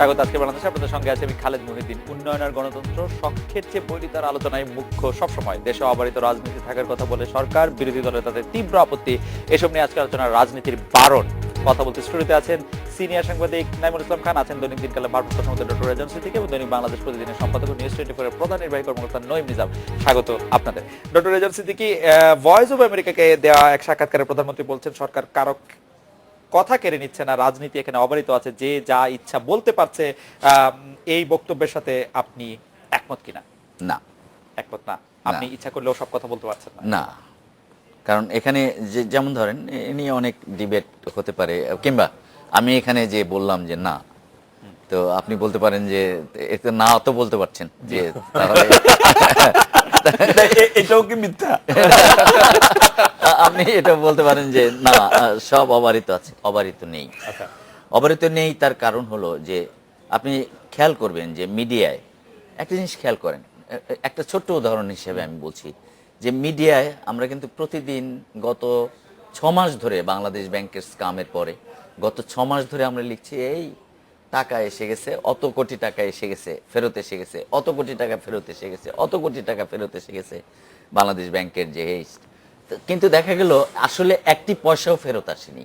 স্বাগত আজকে বাংলাদেশে আপনাদের সঙ্গে আছে আমি খালেদ মহিউদ্দিন। উন্নয়ন আর গণতন্ত্র শখের চেয়ে বৈরিতার আলোচনায় মুখ্য সবসময়। দেশে অবারিত রাজনীতি থাকার কথা বলে সরকার, বিরোধী দলের তাদের তীব্র আপত্তি। এসব নিয়ে আজকে আলোচনা রাজনীতির বারণ। কথা বলতে স্টুডিওতে আছেন সিনিয়র সাংবাদিক নাইমুল ইসলাম খান, আছেন দৈনিক দিনকালের ভারপ্রাপ্ত সম্পাদক ডক্টর এজেন্সি থেকে এবং দৈনিক বাংলাদেশ প্রতিদিনের সম্পাদক নিউজ 24 এর প্রধান নির্বাহী কর্মকর্তা নঈম নিজাম। স্বাগত আপনাদের। ডক্টর এজেন্সি থেকে ভয়েস অফ আমেরিকাকে দেওয়া এক সাক্ষাৎকারে প্রধানমন্ত্রী বলছেন সরকার কারো কথা কেড়ে নিচ্ছে না, রাজনীতি এখানে অবারিত আছে, যে যা ইচ্ছা বলতে পারছে। এই বক্তব্যের সাথে আপনি একমত কিনা? না, একমত না। আপনি ইচ্ছা করলেও সব কথা বলতে পারছেন না? না, কারণ এখানে যেমন ধরেন এ নিয়ে অনেক ডিবেট হতে পারে, কিংবা আমি এখানে যে বললাম যে না, তো আপনি বলতে পারেন যে এতে না তো বলতে পারছেন যে তাহলে এটাও কি মিথ্যা? আপনি এটা বলতে পারেন যে না, সব অবারিত আছে। অবারিত নেই। অবারিত নেই তার কারণ হলো যে আপনি খেয়াল করবেন যে মিডিয়ায় একটা জিনিস খেয়াল করেন। একটা ছোট্ট উদাহরণ হিসেবে আমি বলছি যে মিডিয়ায় আমরা কিন্তু প্রতিদিন গত 6 মাস ধরে বাংলাদেশ ব্যাংকের স্কামের পরে গত 6 মাস ধরে আমরা লিখছি এই টাকা এসে গেছে, অত কোটি টাকা এসে গেছে, ফেরত এসে গেছে, অত কোটি টাকা ফেরত এসে গেছে, অত কোটি টাকা ফেরত এসে গেছে বাংলাদেশ ব্যাংকের যে। কিন্তু দেখা গেল আসলে একটি পয়সাও ফেরত আসেনি,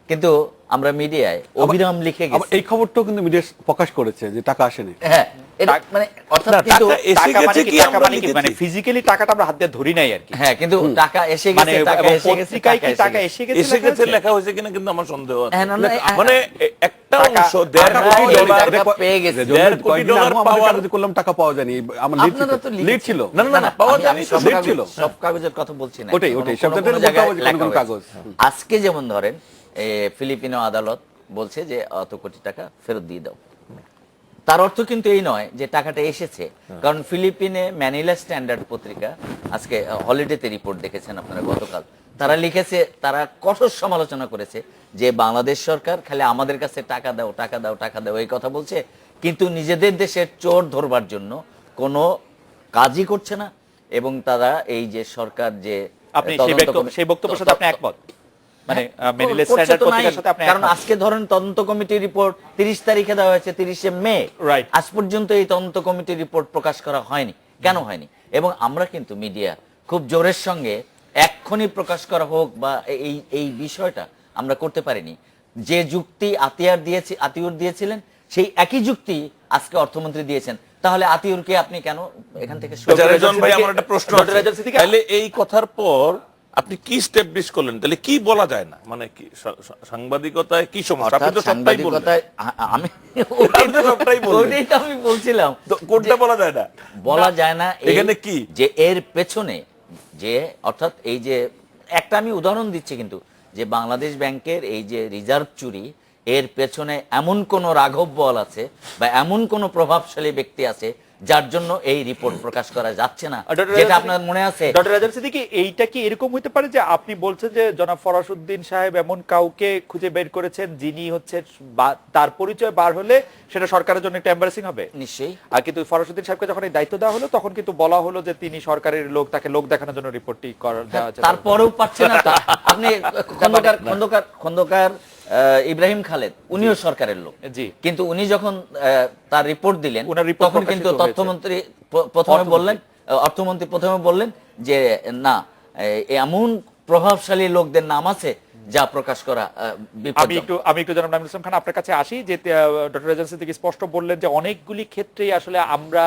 কিন্তু আমরা মিডিয়ায় অবিরাম লিখে গেছি। এই খবরটাও কিন্তু মিডিয়া প্রকাশ করেছে যে টাকা আসেনি। হ্যাঁ, এটা মানে অর্থাৎ কিন্তু টাকা মানে কি মানে ফিজিক্যালি টাকাটা আমরা হাত দিয়ে ধরি নাই আর কি। হ্যাঁ, কিন্তু টাকা এসে গেছে, টাকা এসে গেছে, পত্রিকায় কি টাকা এসে গেছে এসে গেছে লেখা হয়েছে কিনা কিন্তু আমার সন্দেহ আছে। হ্যাঁ, না, মানে একটা অংশ টাকা পেয়ে গেছে। $1.5 কোটি পাওয়ার করলাম, টাকা পাওয়া যায়নি। আমার লিড ছিল। না না না, পাওয়া যায়নি, সব লিড ছিল। সব কাগজের কথা বলছি না, ওটাই শব্দটার কোন কাগজ। আজকে যেমন ধরেন ফিলিপিনো আদালত বলছে যে অত কোটি টাকা ফেরত দিয়ে দাও। তার অর্থ কিন্তু এই নয় যে টাকাটা এসেছে, কারণ ফিলিপিনে ম্যানিলা স্ট্যান্ডার্ড পত্রিকা আজকে হলিডেতে রিপোর্ট দেখেছেন আপনারা গতকাল, তারা লিখেছে, তারা কঠোর সমালোচনা করেছে যে বাংলাদেশ সরকার খালি আমাদের কাছে টাকা দাও টাকা দাও টাকা দাও এই কথা বলছে, কিন্তু নিজেদের দেশের চোর ধরবার জন্য কোনো কাজই করছে না। এবং তারা এই যে সরকার যে আপনি সেই বক্তব্যের সাথে আপনি একমত? মানে ম্যানিলা স্ট্যান্ডার্ড পত্রিকার সাথে আপনি কারণ আজকে ধরেন তদন্ত কমিটির রিপোর্ট 30 তারিখে দেওয়া হয়েছে, 30শে মে। রাইট। আজ পর্যন্ত এই তদন্ত কমিটির রিপোর্ট প্রকাশ করা হয়নি। কেন হয়নি? এবং আমরা কিন্তু মিডিয়া খুব জোরের সঙ্গে এক্ষুনি প্রকাশ করা হোক বা এই বিষয়টা আমরা করতে পারিনি। যে যুক্তি আতিউর দিয়েছিলেন সেই একই যুক্তি আজকে অর্থমন্ত্রী দিয়েছেন। তাহলে আতিউরকে আপনি কেন এখান থেকে ভাই, আমার একটা প্রশ্ন আছে। তাহলে এই কথার পর আপনি কি স্টেবলিশ করলেন? তাহলে কি বলা যায় না, মানে কি সাংবাদিকতায় কি সমস্যা? আপনি তো সবটাই বললেন। আমি ওটাই তো আমি বলছিলাম, কোনটা বলা যায় না? বলা যায় না এখানে কি যে এর পেছনে যে অর্থাৎ এই যে একটা আমি উদাহরণ দিচ্ছি, কিন্তু যে বাংলাদেশ ব্যাংকের এই যে রিজার্ভ চুরি, এর পেছনে এমন কোন রাঘব বল আছে বা এমন কোন প্রভাবশালী ব্যক্তি আছে যার জন্য এই রিপোর্ট প্রকাশ করা যাচ্ছে না, যেটা আপনার মনে আছে? ডক্টর রাজা সিদ্দিকী, এইটা কি এরকম হতে পারে যে আপনি বলছেন যে জনাব ফরাসউদ্দিন সাহেব এমন কাউকে খুঁজে বের করেছেন যিনি হচ্ছে তার পরিচয় বার হলে সেটা সরকারের জন্য একটা এম্বারেসিং হবে? নিশ্চয়ই। আর কিন্তু ফরাসউদ্দিন সাহেবকে যখন এই দায়িত্ব দেওয়া হলো তখন কিন্তু বলা হলো যে তিনি সরকারের লোক, তাকে লোক দেখানোর জন্য রিপোর্টটি দেওয়া হচ্ছে। তারপরেও পাচ্ছে না। আপনি খন্দকার ইব্রাহিম খালেদ, উনিও সরকারের লোক, কিন্তু উনি যখন তার রিপোর্ট দিলেন তখন কিন্তু অর্থমন্ত্রী প্রথমে বললেন যে না, এমন প্রভাবশালী লোকদের নাম আছে যা প্রকাশ করা বিপজ্জনক। আমি একটু জনাব নাইমুল ইসলাম খান আপনার কাছে আসি, যে ডক্টর এজেন্সি থেকে স্পষ্ট বললেন যে অনেকগুলি ক্ষেত্রেই আসলে আমরা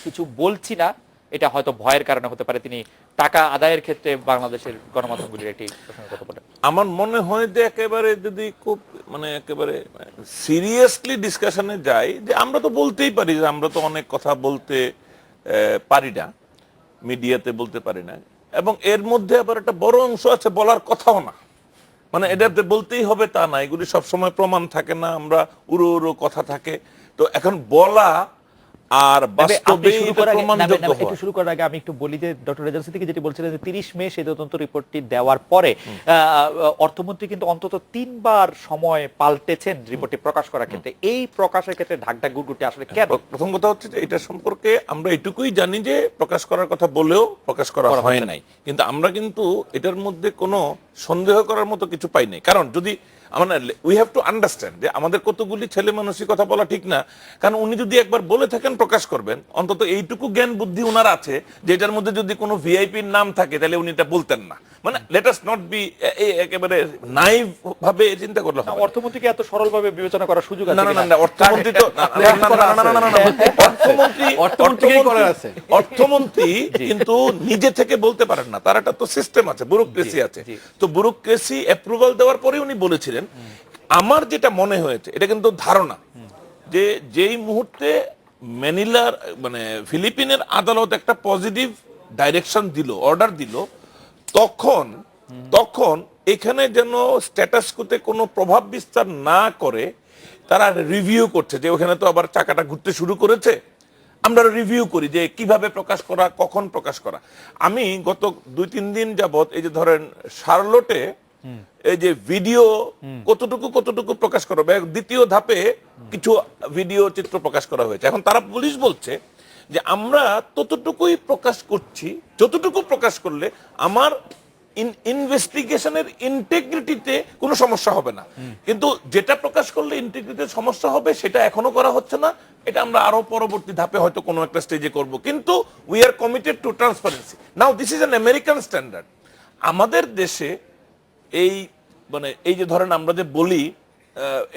কিছু বলছি না, এটা হয়তো ভয়ের কারণে হতে পারে। তিনি টাকা আদায়ের ক্ষেত্রে বাংলাদেশের গণমাধ্যমগুলির একটি কথা বলেন। আমার মনে হয় যে একেবারে যদি খুব মানে একেবারে সিরিয়াসলি ডিসকাশনে যাই, যে আমরা তো বলতেই পারি যে আমরা তো অনেক কথা বলতে পারি না, মিডিয়াতে বলতে পারি না, এবং এর মধ্যে আবার একটা বড় অংশ আছে বলার কথাও না। মানে এটাতে বলতেই হবে তা না, এগুলি সবসময় প্রমাণ থাকে না, আমরা উড়ো উড়ো কথা থাকে। তো এখন বলা আর বাস্তবে একটু শুরু করার আগে আমি একটু বলি যে ডক্টর এজেন্সি থেকে যেটি বলছিলেন যে 30 মে সেই তদন্ত রিপোর্টটি দেওয়ার পরে অর্থমন্ত্রী কিন্তু অন্তত 3 বার সময় পাল্টেছেন রিপোর্টটি প্রকাশ করার ক্ষেত্রে। এই প্রকাশের ক্ষেত্রে ঢাকঢাক গুড়গুড়টি আসলে কেন? প্রথম কথা হচ্ছে যে এটা সম্পর্কে আমরা এটুকুই জানি যে প্রকাশ করার কথা বলেও প্রকাশ করা হয় নাই, কিন্তু আমরা কিন্তু এটার মধ্যে কোনো সন্দেহ করার মতো কিছু পাই নাই। কারণ যদি মানে উই হ্যাভ টু আন্ডারস্ট্যান্ড যে আমাদের কতগুলি ছেলে মানুষই কথা বলা ঠিক না, কারণ উনি যদি একবার বলে থাকেন প্রকাশ করবেন, অন্তত এইটুকু জ্ঞান বুদ্ধি ওনার আছে যে এটার মধ্যে যদি কোনো ভিআইপির নাম থাকে তাহলে উনি এটা বলতেন না। মানে লেট আস নট বি একেবারে নাইভ ভাবে চিন্তা করলে হবে না। অর্থমন্ত্রীকে এত সরলভাবে বিবেচনা করার সুযোগ আছে না না কিনা? না, অর্থমন্ত্রী তো অর্থমন্ত্রী কিন্তু নিজে থেকে বলতে পারেন না, তার একটা তো সিস্টেম আছে, ব্যুরোক্রেসি আছে। তো ব্যুরোক্রেসি অ্যাপ্রুভাল দেওয়ার পরে উনি বলেছিলেন। আমার যেটা মনে হয়েছে, এটা কিন্তু ধারণা, যে যেই মুহূর্তে ম্যানিলার মানে ফিলিপিনের আদালত একটা পজিটিভ ডাইরেকশন দিল, অর্ডার দিল, তখন তখন এখানে যেন স্ট্যাটাস কোতে কোনো প্রভাব বিস্তার না করে তারা রিভিউ করছে, যে ওখানে তো আবার চাকাটা ঘুরতে শুরু করেছে, আমরা রিভিউ করি যে কিভাবে প্রকাশ করা, কখন প্রকাশ করা। আমি গত 2-3 দিন যাবত এই যে ধরেন শার্লটে এই যে ভিডিও কতটুকু প্রকাশ করা হবে, দ্বিতীয় ধাপে কিছু ভিডিও চিত্র প্রকাশ করা হয়েছে। এখন তারা পুলিশ বলছে যে আমরা ততটুকুই প্রকাশ করছি যতটুকু প্রকাশ করলে আমার ইনভেস্টিগেশনের ইন্টিগ্রিটিতে কোনো সমস্যা হবে না, কিন্তু যেটা প্রকাশ করলে ইন্টিগ্রিটিতে সমস্যা হবে সেটা এখনো করা হচ্ছে না। এটা আমরা আরো পরবর্তী ধাপে হয়তো কোনো একটা স্টেজে করব, কিন্তু we are committed two transparency. Now this is an American standard. আমাদের দেশে এই মানে এই যে ধরেন আমরা যে বলি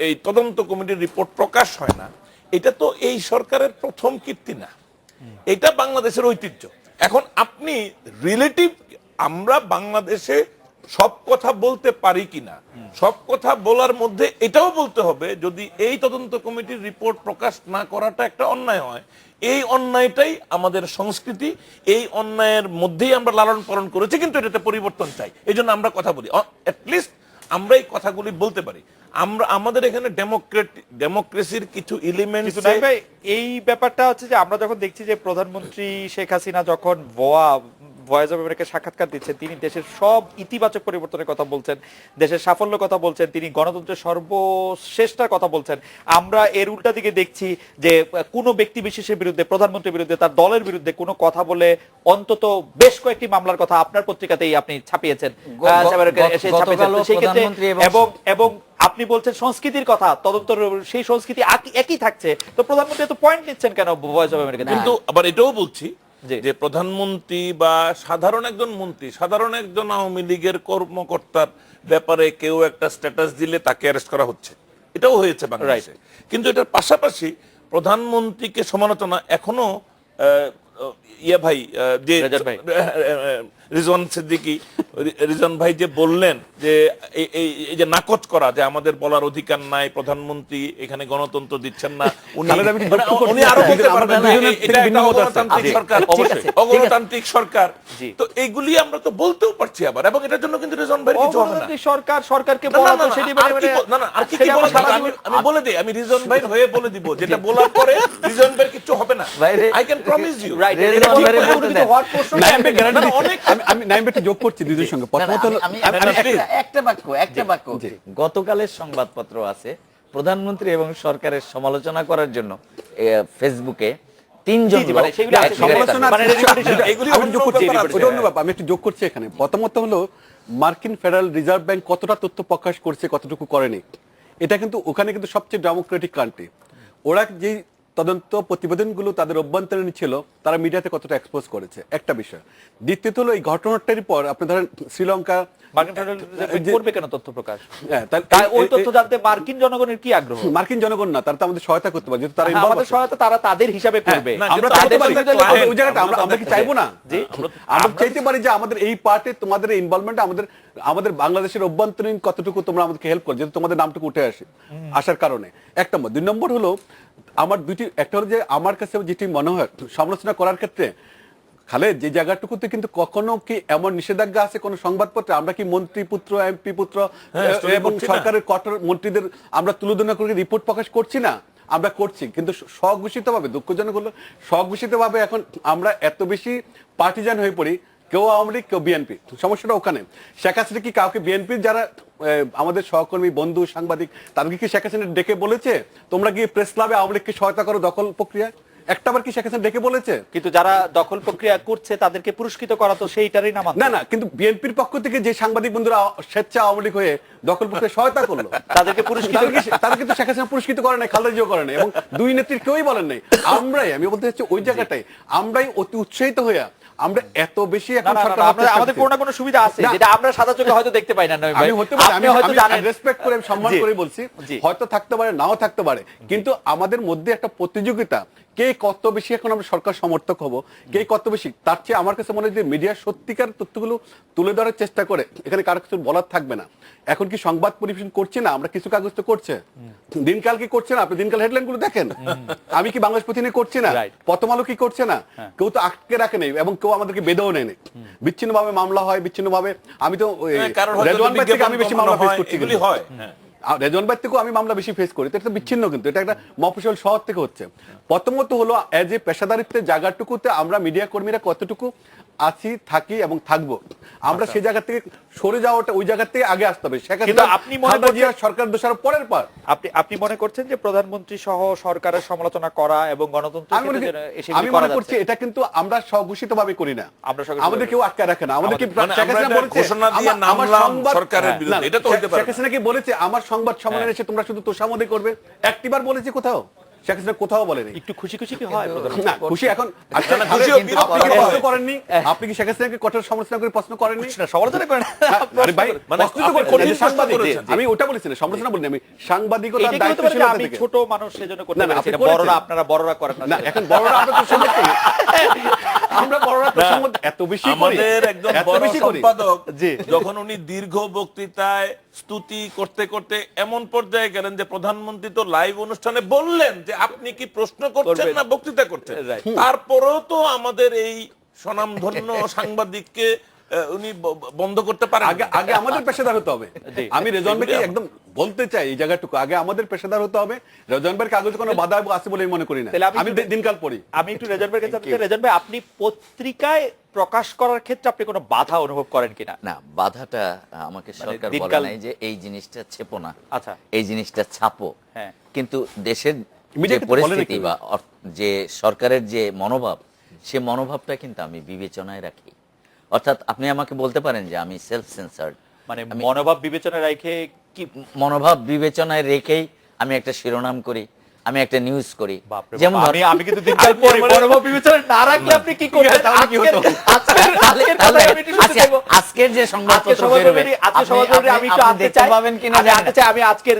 এই তদন্ত কমিটির রিপোর্ট প্রকাশ হয় না, এটা তো এই সরকারের প্রথম কীর্তি না, এটা বাংলাদেশের ঐতিহ্য। এখন আপনি রিলেটিভ, আমরা বাংলাদেশে সব কথা বলতে পারি কিনা, সব কথা বলার মধ্যে এটাও বলতে হবে, যদি এই তদন্ত কমিটির রিপোর্ট প্রকাশ না করাটা একটা অন্যায় হয়, এই অন্যায়টাই আমাদের সংস্কৃতি, এই অন্যায়ের মধ্যেই আমরা লালন পালন করেছি, কিন্তু এটাতে পরিবর্তন চাই, এই জন্য আমরা কথা বলি। অ্যাটলিস্ট আমরা এই কথাগুলি বলতে পারি। আমরা আমাদের এখানে ডেমোক্রেসির কিছু এলিমেন্ট। এই ব্যাপারটা হচ্ছে যে আমরা যখন দেখছি যে প্রধানমন্ত্রী শেখ হাসিনা যখন ভয়েস অফ আমেরিকা সাক্ষাৎকার দিচ্ছেন, তিনি দেশের সব ইতিবাচক পরিবর্তনের কথা বলছেন, দেশের সাফল্য কথা বলছেন, তিনি গণতন্ত্রের সর্বশ্রেষ্ঠার কথা বলছেন। আমরা এর উল্টা দিকে দেখছি যে কোনো ব্যক্তি বিশেষের বিরুদ্ধে, প্রধানমন্ত্রীর বিরুদ্ধে, তার দলের বিরুদ্ধে কোনো কথা বলে অন্তত বেশ কয়েকটি মামলার কথা আপনার পত্রিকাতেই আপনি ছাপিয়েছেন। এবং আপনি বলছেন সংস্কৃতির কথা, তদন্ত সেই সংস্কৃতি একই থাকছে, তো প্রধানমন্ত্রী তো পয়েন্ট নিচ্ছেন কেন ভয়েস অফ আমেরিকা? কিন্তু আবার এটাও বলছি যে প্রধানমন্ত্রী বা সাধারণ একজন মন্ত্রী, সাধারণ একজন আওয়ামী লীগের কর্মকর্তার ব্যাপারে কেউ একটা স্ট্যাটাস দিলে তাকে অ্যারেস্ট করা হচ্ছে, এটাও হয়েছে বাংলাদেশে। কিন্তু এটার পাশাপাশি প্রধানমন্ত্রীকে সমালোচনা এখনো ইয়া ভাই যে রিজওয়ান সিদ্দিকী, রিজওয়ান ভাই যে বললেন যে এই যে নাকচ করা, যে আমাদের বলার অধিকার নাই, প্রধানমন্ত্রী এখানে গণতন্ত্র দিচ্ছেন না, উনি আরো বলতে পারবেন এটা একটা অগণতান্ত্রিক সরকার, অগণতান্ত্রিক সরকার। তো এইগুলি আমরা তো বলতেও পারছি আবার, এবং এটার জন্য কিন্তু রিজওয়ান ভাই কিছু হবে না। সরকারকে বলা তো সেটি আর কি কি বলা, আমি বলে দিই, আমি রিজওয়ান ভাই হয়ে বলে দিব, যেটা বলার পরে রিজওয়ান ভাই কিছু হবে না, আই ক্যান প্রমিস ইউ। গতকালের সংবাদপত্র আছে, প্রধানমন্ত্রী এবং সরকারের সমালোচনা করার জন্য ফেসবুকে 3 জন আমি একটু যোগ করছি এখানে। প্রথমত হলো মার্কিন ফেডারেল রিজার্ভ ব্যাংক কতটা তথ্য প্রকাশ করছে, কতটুকু করেনি, এটা কিন্তু ওখানে কিন্তু সবচেয়ে ডেমোক্রেটিক কান্ট্রি। ওরা যে তদন্ত প্রতিবেদনগুলো তাদের অভ্যন্তরীণ ছিল, তারা মিডিয়াতে কতটা এক্সপোজ করেছে, একটা বিষয়। দ্বিতীয়ত হলো এই ঘটনাটার পর আপনি ধরেন শ্রীলঙ্কা করবে কেন তথ্য প্রকাশ? ওই তথ্য জানতে মার্কিন জনগণের কি আগ্রহ? মার্কিন জনগণ না, তারা তো আমাদের সহায়তা করতে পারে, যেহেতু তারা আমাদের সহায়তা তারা তাদের হিসাবে করবে। আমরা ওই জায়গাটা আমরা কি চাইবো না? আমরা চাইতে পারি যে আমাদের এই পার্টে তোমাদের ইনভলভমেন্ট, আমাদের বাংলাদেশের অভ্যন্তরীণ কতটুকু তোমরা আমাদেরকে হেল্প করো, যেহেতু তোমাদের নামটুকু উঠে আসার কারণে। এক নম্বর। 2 নম্বর হলো আমার দুইটি, একটা হলো যে আমার কাছে যেটি মনে হয় সমালোচনা করার ক্ষেত্রে খালেদ, যে জায়গাটুকুতে কিন্তু কখনো কি এমন নিষেধাজ্ঞা আছে কোন সংবাদপত্রে? আমরা কি মন্ত্রী পুত্র, এমপি পুত্র এবং সরকারের কঠোর মন্ত্রীদের আমরা তুলনা করে রিপোর্ট প্রকাশ করছি না? আমরা করছি, কিন্তু স্বঘোষিতভাবে, দুঃখজনক হলো স্বঘোষিতভাবে এখন আমরা এত বেশি পার্টিজান হয়ে পড়ি, কেউ আওয়ামী লীগ, কেউ বিএনপি। সমস্যাটা ওখানে। শেখ হাসিনা কি কাউকে, বিএনপির যারা আমাদের সহকর্মী, বন্ধু, সাংবাদিক, তাদেরকে কি শেখ হাসিনা ডেকে বলেছে তোমরা গিয়ে প্রেস ক্লাবে আওয়ামী লীগকে সহায়তা করো দখল প্রক্রিয়ায়? একটাবার কি শেখ হাসিনা ডেকে বলেছে? কিন্তু যারা দখল প্রক্রিয়া করছে তাদেরকে পুরস্কৃত করা তো সেইটারই নাম। না না, কিন্তু বিএনপির পক্ষ থেকে যে সাংবাদিক বন্ধুরা স্বেচ্ছা আওয়ামী লীগ হয়ে দখল প্রক্রিয়া সহায়তা করলো তাদেরকে পুরস্কৃত, তাদেরকে তো শেখ হাসিনা পুরস্কৃত করে নাই, খালেদা জিয়াও করে নাই, এবং দুই নেত্রীর কেউই বলেন নাই। আমি বলতে চাচ্ছি ওই জায়গাটাই আমরাই অতি উৎসাহিত হইয়া আমরা এত বেশি এখন আমাদের কোনো না কোনো সুবিধা আছে যেটা আমরা সাদা চোখে হয়তো দেখতে পাই না। আমি হতে পারে, আমি হয়তো জানেন, রেসপেক্ট করে সম্মান করে বলছি, হয়তো থাকতে পারে নাও থাকতে পারে, কিন্তু আমাদের মধ্যে একটা প্রতিযোগিতা, কে কত বেশি এখন আমরা সরকার সমর্থক হব, কে কত বেশি, তার চেয়ে আমার কাছে মনে হয় যে মিডিয়া সত্যিকার তথ্যগুলো তুলে ধরার চেষ্টা করে, এখানে কারো কিছু বলার থাকবে না। এখন কি সংবাদ পরিবেশন করছি না আমরা, কিছু কাগজ তো করছে, দিনকাল কি করছে না, আপনি দিনকাল হেডলাইন গুলো দেখেন, আমি কি বাংলাদেশ প্রতিদিন করছি না, প্রথম আলো কি করছে না, কেউ তো আটকে রাখে নেই এবং কেউ আমাদেরকে বেঁধেও নেই। বিচ্ছিন্ন ভাবে মামলা হয়, বিচ্ছিন্ন ভাবে, আমি তো রেজওয়ান ভাই থেকে আমি বেশি মামলা ফেস করছি, রেজওয়ান ভাই থেকেও আমি মামলা বেশি ফেস করি, তো এটা বিচ্ছিন্ন, কিন্তু এটা একটা মফস্বল শহর থেকে হচ্ছে। প্রথমত হলো এজ এ পেশাদারিত্বের জায়গাটুকুতে আমরা মিডিয়া কর্মীরা কতটুকু আছি, থাকি এবং থাকবো, আমরা সেই জায়গা থেকে সরে যাওয়াটা, ওই জায়গা থেকে আগে আসতে হবে। আপনি মনে করছেন সরকার দোষার পরের পর আপনি মনে করছেন যে প্রধানমন্ত্রী সহ সরকারের সমালোচনা করা এবং গণতন্ত্র, আমি মনে করছি এটা কিন্তু আমরা স্বঘোষিত ভাবে করি না, আমাদের কেউ আটকে রাখে না, আমাদেরকে ঘোষণা দিয়ে নামলাম সরকারের বিরুদ্ধে, এটা তো হতে পারে। শেখ হাসিনা কি বলেছে আমার সংবাদ সম্মেলনে এসে তোমরা শুধু তোষামোদী করবে? একটিবার বলেছে কোথাও? শেখ হাসিনা কোথাও বলেনি। একটু খুশি খুশি কি হয়? না খুশি এখন প্রশ্ন করেননি, আপনি কি শেখ হাসিনাকে কঠোর সমালোচনা করে প্রশ্ন করেননি? সমালোচনা করেন আরে ভাই, আমি ওটা বলেছি না, সমালোচনা বলিনি, আমি সাংবাদিকতার দায়িত্ব ছিল। আমি ছোট মানুষ সেজন্য করতে পারছি না, বড়রা আপনারা বড়রা করেন না, এখন বড়রা আমরা তো সম্মত করি, আমরা বড়রা তো সম্মত এত বেশি করি। আমাদের একজন বড় সম্পাদক যখন উনি দীর্ঘ বক্তৃতায় স্তুতি করতে করতে এমন পর্যায়ে গেলেন যে প্রধানমন্ত্রী তো লাইভ অনুষ্ঠানে বললেন যে আপনি কি প্রশ্ন করছেন না বক্তৃতা করছেন, তারপরেও তো আমাদের এই স্বনামধন্য সাংবাদিককে উনি বন্ধ করতে পারেন। আগে আমাদের পেশাদার হতে হবে। আমি রেজওয়ান ভাইকে একদম বলতে চাই এই জায়গাটুকু, আগে আমাদের পেশাদার হতে হবে। রেজওয়ান ভাইয়ের কাগজে কোনো বাধা আছে বলে আমি মনে করি না, আমি দিনকাল পড়ি। আমি একটু রেজওয়ান ভাইয়ের কাছে, রেজওয়ান ভাই আপনি পত্রিকায় প্রকাশ করার ক্ষেত্রে আপনি কোনো বাধা অনুভব করেন কিনা? না, বাধাটা আমাকে সরকার বলে নাই যে এই জিনিসটা ছেপো না, আচ্ছা এই জিনিসটা ছাপো। হ্যাঁ, কিন্তু দেশের যে পরিস্থিতি বা যে সরকারের যে মনোভাব, সে মনোভাবটা কিন্তু আমি বিবেচনায় রাখি। অর্থাৎ আপনি আমাকে বলতে পারেন যে আমি সেলফ সেন্সার্ড, মানে মনোভাব বিবেচনায় রেখে, কি মনোভাব বিবেচনায় রেখেই আমি একটা শিরোনাম করি, আমি একটা নিউজ করি। যেমন আমি কিন্তু দিনকাল পড়ি, মনোভাব বিবেচনায় না রাখলে আপনি কি করবেন? তাহলে কি হতো? আজকের যে সংবাদপত্র বেরোবে, আমি একটু আনতে পাবেন কিনা জানতে চাই। আমি আজকের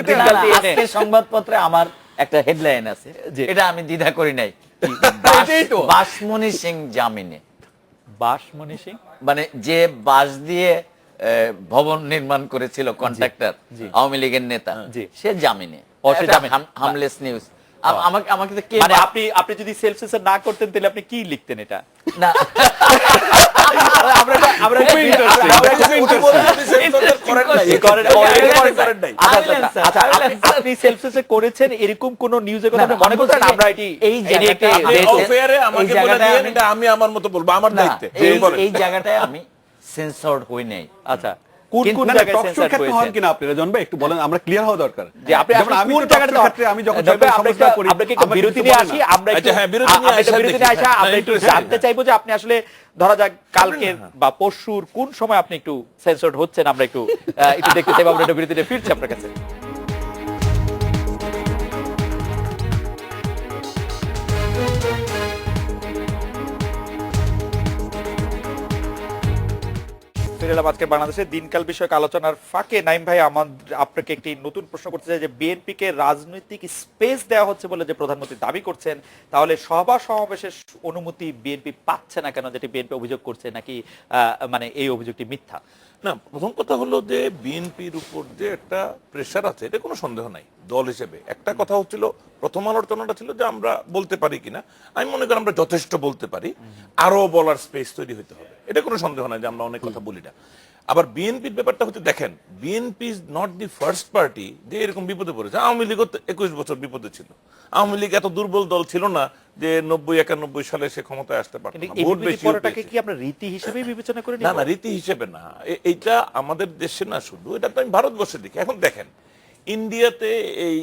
দিনকালটি এনে আজকের সংবাদপত্রে আমার একটা হেডলাইন আছে, এটা আমি দ্বিধা করি নাই, বাসমণি সিং জামিনে। বাসমণি সিং মানে যে বাঁশ দিয়ে ভবন নির্মাণ করেছিল কন্ট্রাক্টর, আওয়ামী লীগের নেতা, সে জামিনে। হামলেস নিউজ। আমাকে তো মানে আপনি যদি সেলফ সেন্সর না করতেন তাহলে আপনি কি লিখতেন এটা? না, আপনি সেলফ সেন্সর করেছেন এরকম কোন নিউজের কথা মনে করছেন? আমরা আমি আমার মতো বলবো, আমার দায়িত্বে এই জায়গাটায় আমি সেন্সরড হই নাই। আচ্ছা, কোন কোন জায়গায় সেন্সর হয়েছে কিনা আপনি রেজন ভাই একটু বলেন, আমরা ক্লিয়ার হওয়া দরকার যে আপনি কোন জায়গাটাতে ক্ষেত্রে আমি যখন সমালোচনা করি আমরা কি বিরতি নিয়ে আসি, আমরা একটু বিরতি নিয়ে আসা, আমরা একটু জানতে চাইবো যে আপনি আসলে ধরা যাক কালকে বা পরশুর কোন সময় আপনি একটু সেন্সরড হচ্ছেন, আমরা একটু দেখতে চাইবো। আমরা একটু বিরতিতে ফিরছি আপনার কাছে। আজকে বাংলাদেশের দিনকাল বিষয়ক আলোচনার ফাঁকে নাইম ভাই আপনাকে একটি নতুন প্রশ্ন করতে চাই যে বিএনপি কে রাজনৈতিক স্পেস দেওয়া হচ্ছে বলে যে প্রধানমন্ত্রী দাবি করছেন, তাহলে সভা সমাবেশের অনুমতি বিএনপি পাচ্ছে না কেন, যেটি বিএনপি অভিযোগ করছে, নাকি মানে এই অভিযোগটি মিথ্যা? না, প্রথম কথা হলো যে বিএনপির উপর যে একটা প্রেশার আছে এটা কোনো সন্দেহ নাই দল হিসেবে। একটা কথা হচ্ছিল, প্রথম আলোচনাটা ছিল যে আমরা বলতে পারি কিনা, আমি মনে করি আমরা যথেষ্ট বলতে পারি, আরো বলার স্পেস তৈরি হতে হবে, এটা কোনো সন্দেহ নাই যে আমরা অনেক কথা বলি না। আবার বিএনপির ব্যাপারটা হচ্ছে, দেখেন BNP is not the first party যে এরকম বিপদে পড়েছে। আওয়ামী লীগও 21 বছর বিপদে ছিল। আওয়ামী লীগ এত দুর্বল দল ছিল না যে 90-91 সালে সে ক্ষমতায় আসতে পারত না। ভোট বেশি কি আমরা রীতি হিসেবে বিবেচনা করি? না না, রীতি হিসেবে না, এইটা আমাদের দেশে না শুধু, এটা তো আমি ভারতবর্ষে দেখি। এখন দেখেন ইন্ডিয়াতে এই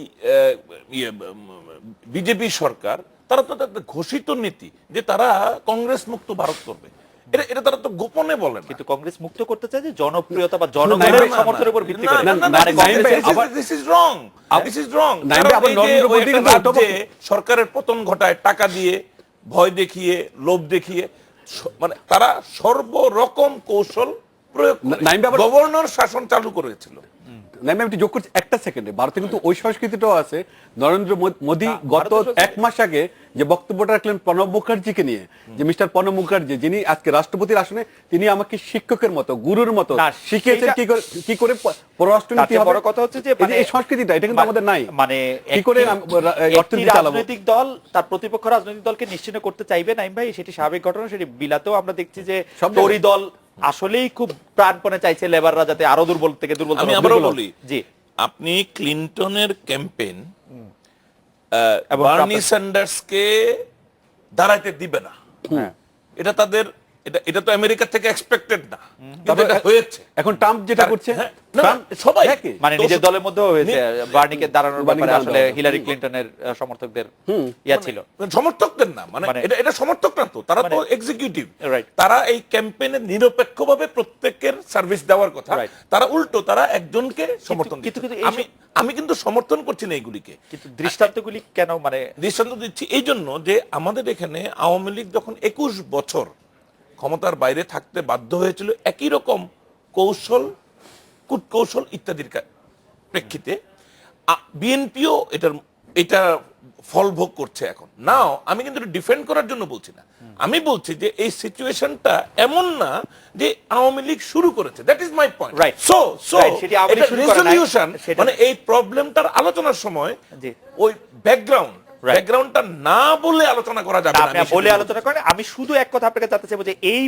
বিজেপি সরকার তারা তো তাদের ঘোষিত নীতি যে তারা কংগ্রেস মুক্ত ভারত করবে, এটা তারা তো গোপনে বলে না। কিন্তু কংগ্রেস মুক্ত করতে চায় যে জনপ্রিয়তা বা জনগণের সমর্থনের উপর ভিত্তি করে। মানে this is wrong. নাইমে আবার নরেন্দ্র মোদী কিন্তু রাজ্যে সরকারের পতন ঘটায় টাকা দিয়ে, ভয় দেখিয়ে, লোভ দেখিয়ে, মানে তারা সর্বরকম কৌশল প্রয়োগ করে গভর্নর শাসন চালু করেছিল। আমি একটু যোগ করছি একটা সেকেন্ডে, ভারতে কিন্তু ওই সংস্কৃতিটাও আছে। নরেন্দ্র মোদী গত এক মাস আগে যে বক্তব্যটা রাখলেন প্রণব মুখার্জিকে নিয়ে, যে মিস্টার প্রণব মুখার্জি যিনি আজকে রাষ্ট্রপতির আসনে, তিনি আমাকে শিক্ষকের মতো, গুরুর মতো শিখিয়েছেন কি করে পররাষ্ট্রনীতি হবে। বড় কথা হচ্ছে যে এই সংস্কৃতিটা এটা কিন্তু আমাদের নাই। মানে কি করে অর্থনীতি চালাবো। রাজনৈতিক দল তার প্রতিপক্ষ রাজনৈতিক দলকে নিশ্চিহ্ন করতে চাইবে নাইম ভাই, সেটি স্বাভাবিক ঘটনা। সেটি বিলাতেও আমরা দেখছি যে টরি দল আসলেই খুব প্রাণপণে চাইছে লেবাররা যাতে আরো দুর্বল থেকে দুর্বল। আমি আবারও বলি, জি, আপনি ক্লিনটনের ক্যাম্পেইন বার্নি স্যান্ডার্সকে দাঁড়াইতে দিবে না, এটা তাদের, এটা তো আমেরিকা থেকে এক্সপেক্টেড না, কিন্তু এটা হয়েছে। এখন ট্রাম্প যেটা করছে, সবাই মানে নিজের দলের মধ্যেও হয়েছে বার্নিকে দাঁড়ানোর ব্যাপারে আসলে হিলারি ক্লিনটনের সমর্থকদের ইয়া ছিল, সমর্থকদের না, মানে এটা সমর্থক না তো, তারা তো এক্সিকিউটিভ, তারা এই ক্যাম্পেইনে নিরপেক্ষভাবে প্রত্যেকের সার্ভিস দেওয়ার কথা, তারা উল্টো তারা একজনকে সমর্থন দিচ্ছে। আমি কিন্তু সমর্থন করছি না এগুলিকে, কিন্তু দৃষ্টান্তগুলি কেন, মানে দৃষ্টান্ত দিচ্ছি এই জন্য যে আমাদের এখানে আওয়ামী লীগ যখন 21 বছর ক্ষমতার বাইরে থাকতে বাধ্য হয়েছিল একই রকম কৌশল, কূটকৌশল ইত্যাদির প্রেক্ষিতে, বিএনপিও এটা ফল ভোগ করছে এখন। নাও আমি কিন্তু ডিফেন্ড করার জন্য বলছি না, আমি বলছি যে এই সিচুয়েশনটা এমন না যে আওয়ামী লীগ শুরু করেছে, that is my point. So resolution মানে এই প্রবলেমটার আলোচনার সময় ওই ব্যাকগ্রাউন্ডটা না বলে আলোচনা করা যাবে না, বলে আলোচনা করে। আমি শুধু এক কথা আপনাকে জানতে চাইবো যে এই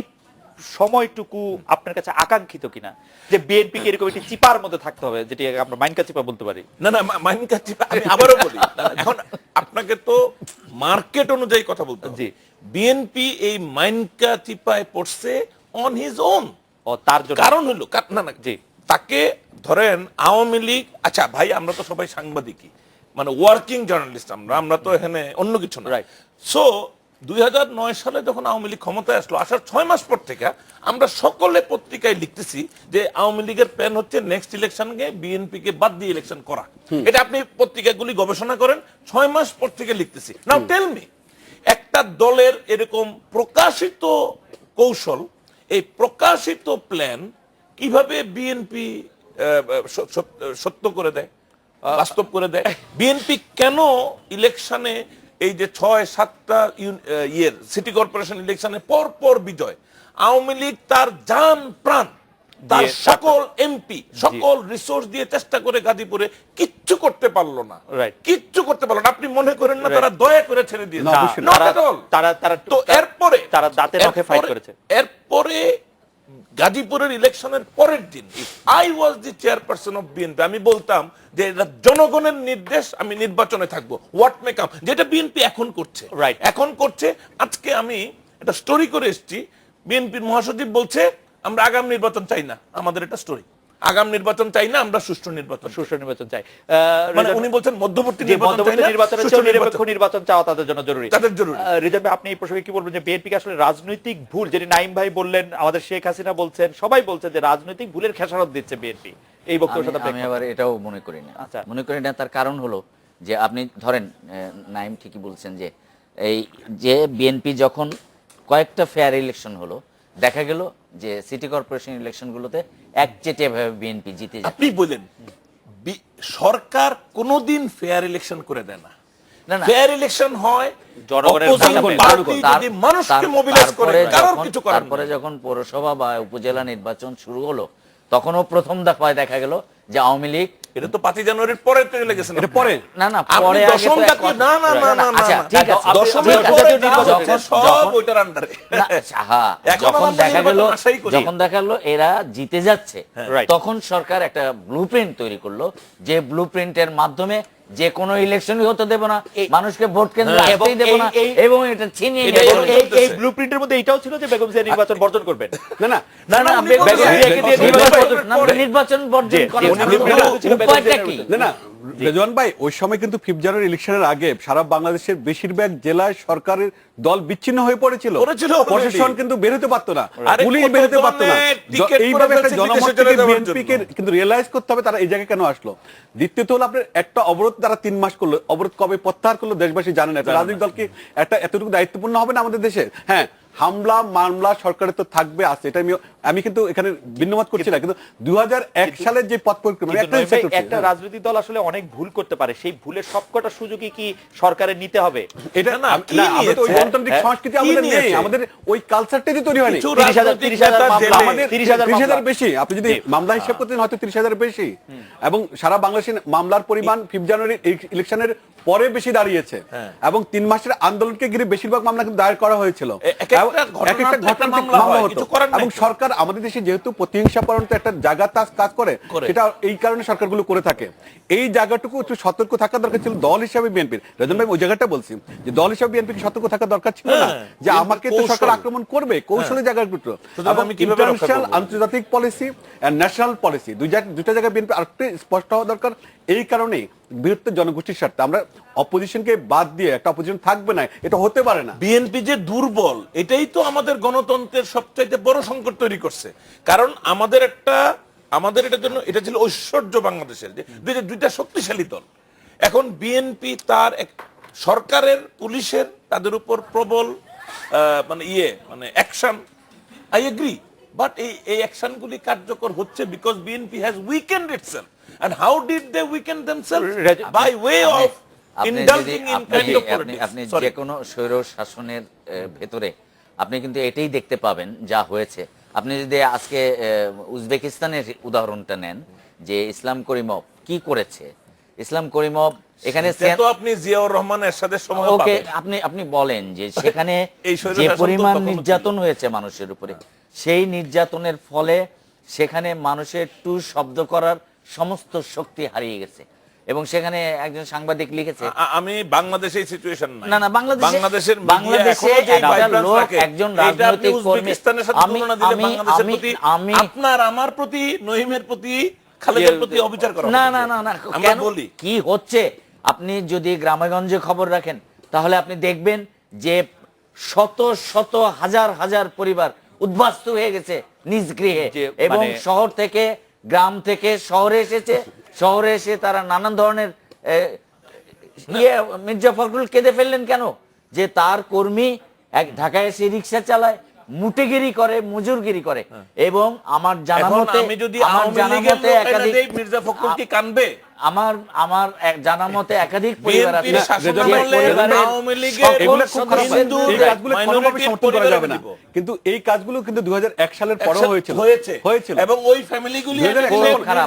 সময়টুকু আপনার কাছে আকাঙ্ক্ষিত কিনা, যে বিএনপি কে এরকম একটি চিপার মধ্যে থাকতে হবে, যেটি আমরা মাইনকা চিপা বলতে পারি। না মাইনকা চিপা, আমি আবারও বলি, এখন আপনাকে তো মার্কেট অনুযায়ী কথা বলতে হবে। বিএনপি এই মাইনকা চিপায় পড়ছে অন হিজ ওন, তার জন্য কারণ হলো না জি, তাকে ধরেন আওয়ামী লীগ, আচ্ছা ভাই আমরা তো সবাই সাংবাদিকই, মানে ওয়ার্কিং জার্নালিস্ট, আমরা তো এখানে অন্য কিছু না। সো 2009 সালে যখন আওয়ামী লীগ ক্ষমতায় আসলো, আসার 6 মাস পর থেকে আমরা সকলে পত্রিকায় লিখতেছি যে আওয়ামী লীগের প্ল্যান হচ্ছে নেক্সট ইলেকশনকে বিএনপি কে বাদ দিয়ে ইলেকশন করা। এটা আপনি পত্রিকাগুলি গবেষণা করেন, 6 মাস পর থেকে লিখতেছি। নাও টেল মি, একটা দলের এরকম প্রকাশিত কৌশল, এই প্রকাশিত প্ল্যান কিভাবে বিএনপি সত্য করে দেয়, বাস্তব করে দেয়? বিএনপি কেন ইলেকশনে এই যে 6-7টা সিটি কর্পোরেশন ইলেকশনে পর বিজয়, আওয়ামী লীগ তার জান প্রাণ, তার সকল এমপি সকল রিসোর্স দিয়ে চেষ্টা করে গাজীপুরে কিচ্ছু করতে পারলো না, কিচ্ছু করতে পারলো না। আপনি মনে করেন না তারা দয়া করে ছেড়ে দিয়েছে? তো এরপরে তারা দাঁতে নখে ফাইট করেছে। এরপরে গাজীপুরের ইলেকশনের পরের দিন I was the chairperson of BNP, আমি বলতাম যে এটা জনগণের নির্দেশ, আমি নির্বাচনে থাকবো, হোয়াট মে কাম, যেটা বিএনপি এখন করছে। আজকে আমি একটা স্টোরি করে এসেছি, বিএনপির মহাসচিব বলছে আমরা আগাম নির্বাচন চাই না, আমাদের এটা স্টোরি, আগাম নির্বাচন চাই না, আমরা সুষ্ঠু নির্বাচন চাই। মানে উনি বলছেন মধ্যবর্তী নির্বাচন চাওয়া তাদের জন্য জরুরি। রিজার্ভ, আপনি এই প্রসঙ্গে কি বলবেন যে বিএনপি আসলে রাজনৈতিক ভুল, যেটি নাইম ভাই বললেন, আমাদের শেখ হাসিনা বলছেন, সবাই বলছেন যে রাজনৈতিক ভুলের খেসারত দিচ্ছে বিএনপি, এই বক্তব্যের সাথে আমি আবার এটাও মনে করি না। আচ্ছা, মনে করি না, তার কারণ হলো যে আপনি ধরেন নাইম ঠিকই বলছেন যে এই যে বিএনপি যখন কয়েকটা ফেয়ার ইলেকশন হলো, দেখা গেল যে সিটি কর্পোরেশন ইলেকশনগুলোতে একচেটিয়াভাবে বিএনপি জিতে যায়। আপনি বলেন সরকার কোনোদিন ফেয়ার ইলেকশন করে দেয় না, ফেয়ার ইলেকশন হয় তারপরে যখন পৌরসভা বা উপজেলা নির্বাচন শুরু হলো, তখনও প্রথম দফায় দেখা গেল যে আওয়ামী লীগ, এটা তো 5 জানুয়ারির পরে চলে গেছে, এটা পরে না পরে যখন দেখা গেল এরা জিতে যাচ্ছে, তখন সরকার একটা ব্লুপ্রিন্ট তৈরি করলো, যে ব্লুপ্রিন্টের মাধ্যমে যে কোনো ইলেকশনই হতে দেব না, মানুষকে ভোট কেন্দ্রে এবং আসতেই দেব না, এই- এবং এটা ছিনিয়ে এটাই নিয়ে হলো- চলে যাবে। এই ব্লুপ্রিন্টের মধ্যে এটাও ছিল যে বেগম জিয়া নির্বাচন বর্জন করবেন। না না না না, উনি বেগম বলছেন, জিয়াকে দিয়ে উনি নির্বাচন বলছেন, না, নির্বাচন বর্জন করার উনি ছিল বেগম উপায়টা জিয়ার কি? না না রেজওয়ান ভাই, ওই সময় কিন্তু 5 জানুয়ারি ইলেকশনের আগে সারা বাংলাদেশের বেশিরভাগ জেলায় সরকারের দল বিচ্ছিন্ন হয়ে পড়েছিল, পড়েছিল already। প্রশাসন কিন্তু বের হতে পারতো না, আরে পুলিশ কত বের হতে পারতো না। জনের টিকেট করে এইভাবে একটা ফেলছে জনমত বিদেশে থেকে চলে যাওয়ার বিএনপি কে জন্য। কিন্তু রিয়েলাইজ করতে হবে তারা এই জায়গায় কেন আসলো। দ্বিতীয়ত হলো আপনার একটা অবরোধ তারা 3 মাস করলো, অবরোধ কবে প্রত্যাহার করলো দেশবাসী জানে না। একটা রাজনৈতিক দল কি একটা এতটুকু দায়িত্বপূর্ণ হবে না আমাদের দেশে? হ্যাঁ, হামলা মামলা সরকারের তো থাকবে, আছে, এটা আমি কিন্তু এখানে ভিন্নমত করছি না, কিন্তু 2001 সালের যে পথ পরিক্রমা কিন্তু নয় ভাই, একটা হ্যাঁ। রাজনৈতিক দল আসলে অনেক ভুল করতে পারে, সেই ভুলের সবকটা সুযোগই কি সরকারের নিতে হবে? এটা না, না, কি আমাদের তো ওই নিয়েছে? গণতান্ত্রিক হ্যাঁ, সংস্কৃতি কি আমাদের নেই, নিয়েছে? আমাদের ওই কালচারটাই তৈরি হয়নি। কিছু 30,000 রাজনৈতিক 30,000 নেতা মামলা, জেলে- আমাদের 30,000 30,000 মামলা। বেশি, আপনি যদি জি। মামলা হিসাব করতে হয়তো 30,000 বেশি, এবং সারা বাংলাদেশে মামলার পরিমাণ 5 জানুয়ারি ইলেকশনের পরে বেশি দাঁড়িয়েছে, এবং 3 মাসের আন্দোলনকে ঘিরে বেশিরভাগ মামলা কিন্তু দায়ের করা হয়েছিল। এক একটা এক একটা ঘটনার তো একটা ঘটনা মামলা হয়, হতো, কিছু করার নাই এবং তো। সরকার আমাদের দেশে যেহেতু প্রতিহিংসা পরন্ত একটা জায়গা কাজ করে, করে। সেটা এই কারণে সরকারগুলো করে থাকে। এই জায়গাটুকু একটু সতর্ক থাকা দরকার ছিল দল হিসাবে বিএনপির। রেজন ভাই, ওই জায়গাটা বলছি যে দল হিসাবে বিএনপিকে সতর্ক থাকা দরকার ছিল না, হ্যাঁ, যে কিন্তু আমাকে তো সরকার কৌশল। আক্রমণ করবে, কৌশলী জায়গাগুলো। সুতরাং এবং আমি কিভাবে রক্ষা ইন্টারন্যাশনাল করবো? আন্তর্জাতিক পলিসি এন্ড ন্যাশনাল পলিসি দুইটা জায়গায় বিএনপি আরেকটু স্পষ্ট হওয়া দরকার। এই কারণেই বৃহত্তর জনগোষ্ঠীর স্বার্থে আমরা অপোজিশনকে বাদ দিয়ে একটা অপোজিশন থাকবে না, এটা হতে পারে না। বিএনপি যে দুর্বল, এটাই তো আমাদের গণতন্ত্রের সবচাইতে বড় সংকট তৈরি করছে। কারণ আমাদের এটার জন্য এটা ছিল ঐশ্বর্য বাংলাদেশের, যে দুইটা শক্তিশালী দল। এখন বিএনপি তার সরকারের, পুলিশের তাদের উপর প্রবল মানে অ্যাকশন, আই এগ্রি, বাট এই অ্যাকশনগুলি কার্যকর হচ্ছে because BNP has weakened itself. And how did they weaken themselves? By way of indulging in kind of politics. আপনি যে কোনো স্বৈর শাসনের ভেতরে আপনি কিন্তু এটাই দেখতে পাবেন যা হয়েছে। আপনি যদি আজকে উজবেকিস্তানের উদাহরণটা নেন, যে ইসলাম করিমভ কি করেছে। ইসলাম করিমভ এখানে তো আপনি জিয়াউর রহমান এরশাদের সময় ওকে, পাবেন। আপনি বলেন যে সেখানে এই স্বৈর যে শাসন তো পরিমাণ তখনও ছিল। নির্যাতন হয়েছে মানুষের উপরে, সেই নির্যাতনের ফলে সেখানে মানুষের টু শব্দ করার সমস্ত শক্তি হারিয়ে গেছে। এবং সেখানে একজন সাংবাদিক লিখেছে, আমি বাংলাদেশে সিচুয়েশন নাই। না না, বাংলাদেশের বাংলাদেশে একটা লোক, একজন রাজনৈতিক কর্মী, উজবেকিস্তানের সাথে তুলনা দিলে বাংলাদেশের প্রতি, আপনার আমার প্রতি, নহিমের প্রতি, খালেদার প্রতি অবিচার করা না হচ্ছে। না না না, আমরা কেন? বলি কি হচ্ছে, আপনি যদি গ্রামেগঞ্জে খবর রাখেন তাহলে আপনি দেখবেন যে শত শত হাজার হাজার পরিবার উদ্বাস্তু হয়ে গেছে নিজ গৃহে, যে এবং মানে- শহর থেকে, গ্রাম থেকে শহরে এসেছে, শহরে এসে তারা নানান ধরনের মির্জা ফখরুল কেঁদে ফেললেন কেন? যে তার কর্মী ঢাকায় এসে রিক্সা চালায়, মুটেগিরি করে, মজুরগিরি করে, এবং আমার জানা এখন মতে, আমি যদি আমার আওয়ামী জানা লীগের মতে লোক এনে একাধিক, দেই, মির্জা ফখরুল কি কানবে? আমার জানা মতে একাধিক পরিবার আছে, বিএনপির শাসন যে আমলে পরিবারের আওয়ামী লীগের সকল এগুলো খুব খারাপ। সদস্যের এই বিরুদ্ধে কাজগুলো কোনোভাবে minority সমর্থন করা যাবে না, দিব। কিন্তু এই কাজগুলো কিন্তু 2001 সালের পরেও হয়েছিল। এবং ওই ফ্যামিলিগুলি খুব খারাপ।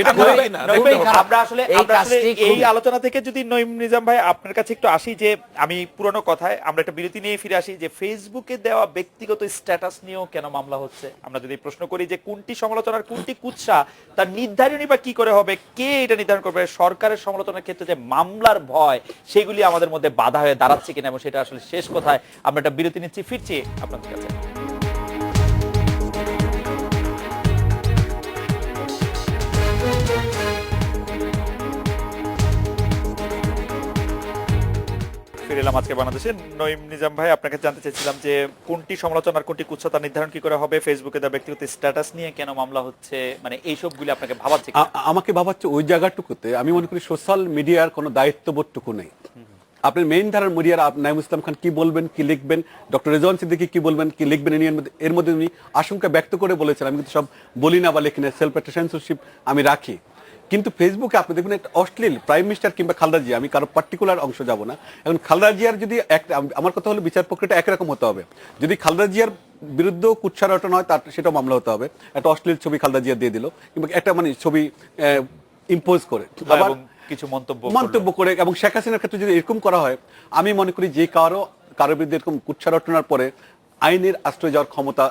এটা কানবে না। নইম ভাই, খুবই খারাপ। আমরা আসলে এই কাজটি এই খুবই- আলোচনা থেকে যদি নইম নিজাম ভাই আপনার কাছে একটু আসি, যে আমি পুরনো কথায় আমরা একটা বিরতি নিয়ে ফিরে আসি, যে ফেসবুকে দেওয়া ব্যক্তিগত স্ট্যাটাস নিয়েও কেন মামলা হচ্ছে। আমরা যদি প্রশ্ন করি যে কোনটি সমালোচনার কোনটি কুৎসা, তার নির্ধারণই বা কি করে হবে, কে এটা নির্ধারণ করবে? সরকারের সমালোচনার ক্ষেত্রে যে মামলার ভয়, সেগুলি আমাদের মধ্যে বাধা হয়ে দাঁড়াচ্ছে কিনা, এবং সেটা আসলে শেষ কথায় আমরা একটা বিরতি নিচ্ছি, ফিরছি আপনাদের কাছে। ফিরে এলাম আজকে বাংলাদেশে। নইম নিজাম ভাই, আপনাকে জানতে চাইছিলাম যে কোনটি সমালোচনার কোনটি কুৎসা, তার নির্ধারণ কি করে হবে? ফেসবুকে দেওয়া ব্যক্তিগত স্ট্যাটাস নিয়ে কেন মামলা হচ্ছে, মানে এইসবগুলি আপনাকে ভাবাচ্ছে কিনা? আমাকে ভাবাচ্ছে ওই জায়গাটুকুতে আমি মনে করি সোশ্যাল মিডিয়ার কোনো দায়িত্ববোধটুকু নেই। আপনি মেইন ধারার মিডিয়ার নাইম ইসলাম খান কি বলবেন, কি লিখবেন, ডক্টর রেজওয়ান সিদ্দিকী কি বলবেন, কি লিখবেন, এর মধ্যে উনি আশঙ্কা ব্যক্ত করে বলেছেন, আমি কিন্তু সব বলি না বা লিখি না, সেলফ একটা সেন্সরশিপ আমি রাখি। কিন্তু ফেসবুকে আপনি দেখুন একটা অশ্লীল প্রাইম মিনিস্টার কিংবা খালেদা জিয়া, আমি কারো পার্টিকুলার অংশ যাব না, এখন খালেদা জিয়ার যদি আমার কথা হলো বিচার প্রক্রিয়াটা একরকম হতে হবে। যদি খালেদা জিয়ার বিরুদ্ধেও কুৎসা রটনা হয়, তার সেটাও মামলা হতে হবে। একটা অশ্লীল ছবি খালেদা জিয়া দিয়ে দিল, কিংবা একটা মানে ছবি ইম্পোজ করে, আবার কিছু মন্তব্য করে, এবং শেখ হাসিনার ক্ষেত্রে যদি এরকম করা হয়, আমি মনে করি যে কারো বিরুদ্ধে এরকম কুৎসা রটনার পরে আইনের আশ্রয় যাওয়ার ক্ষমতা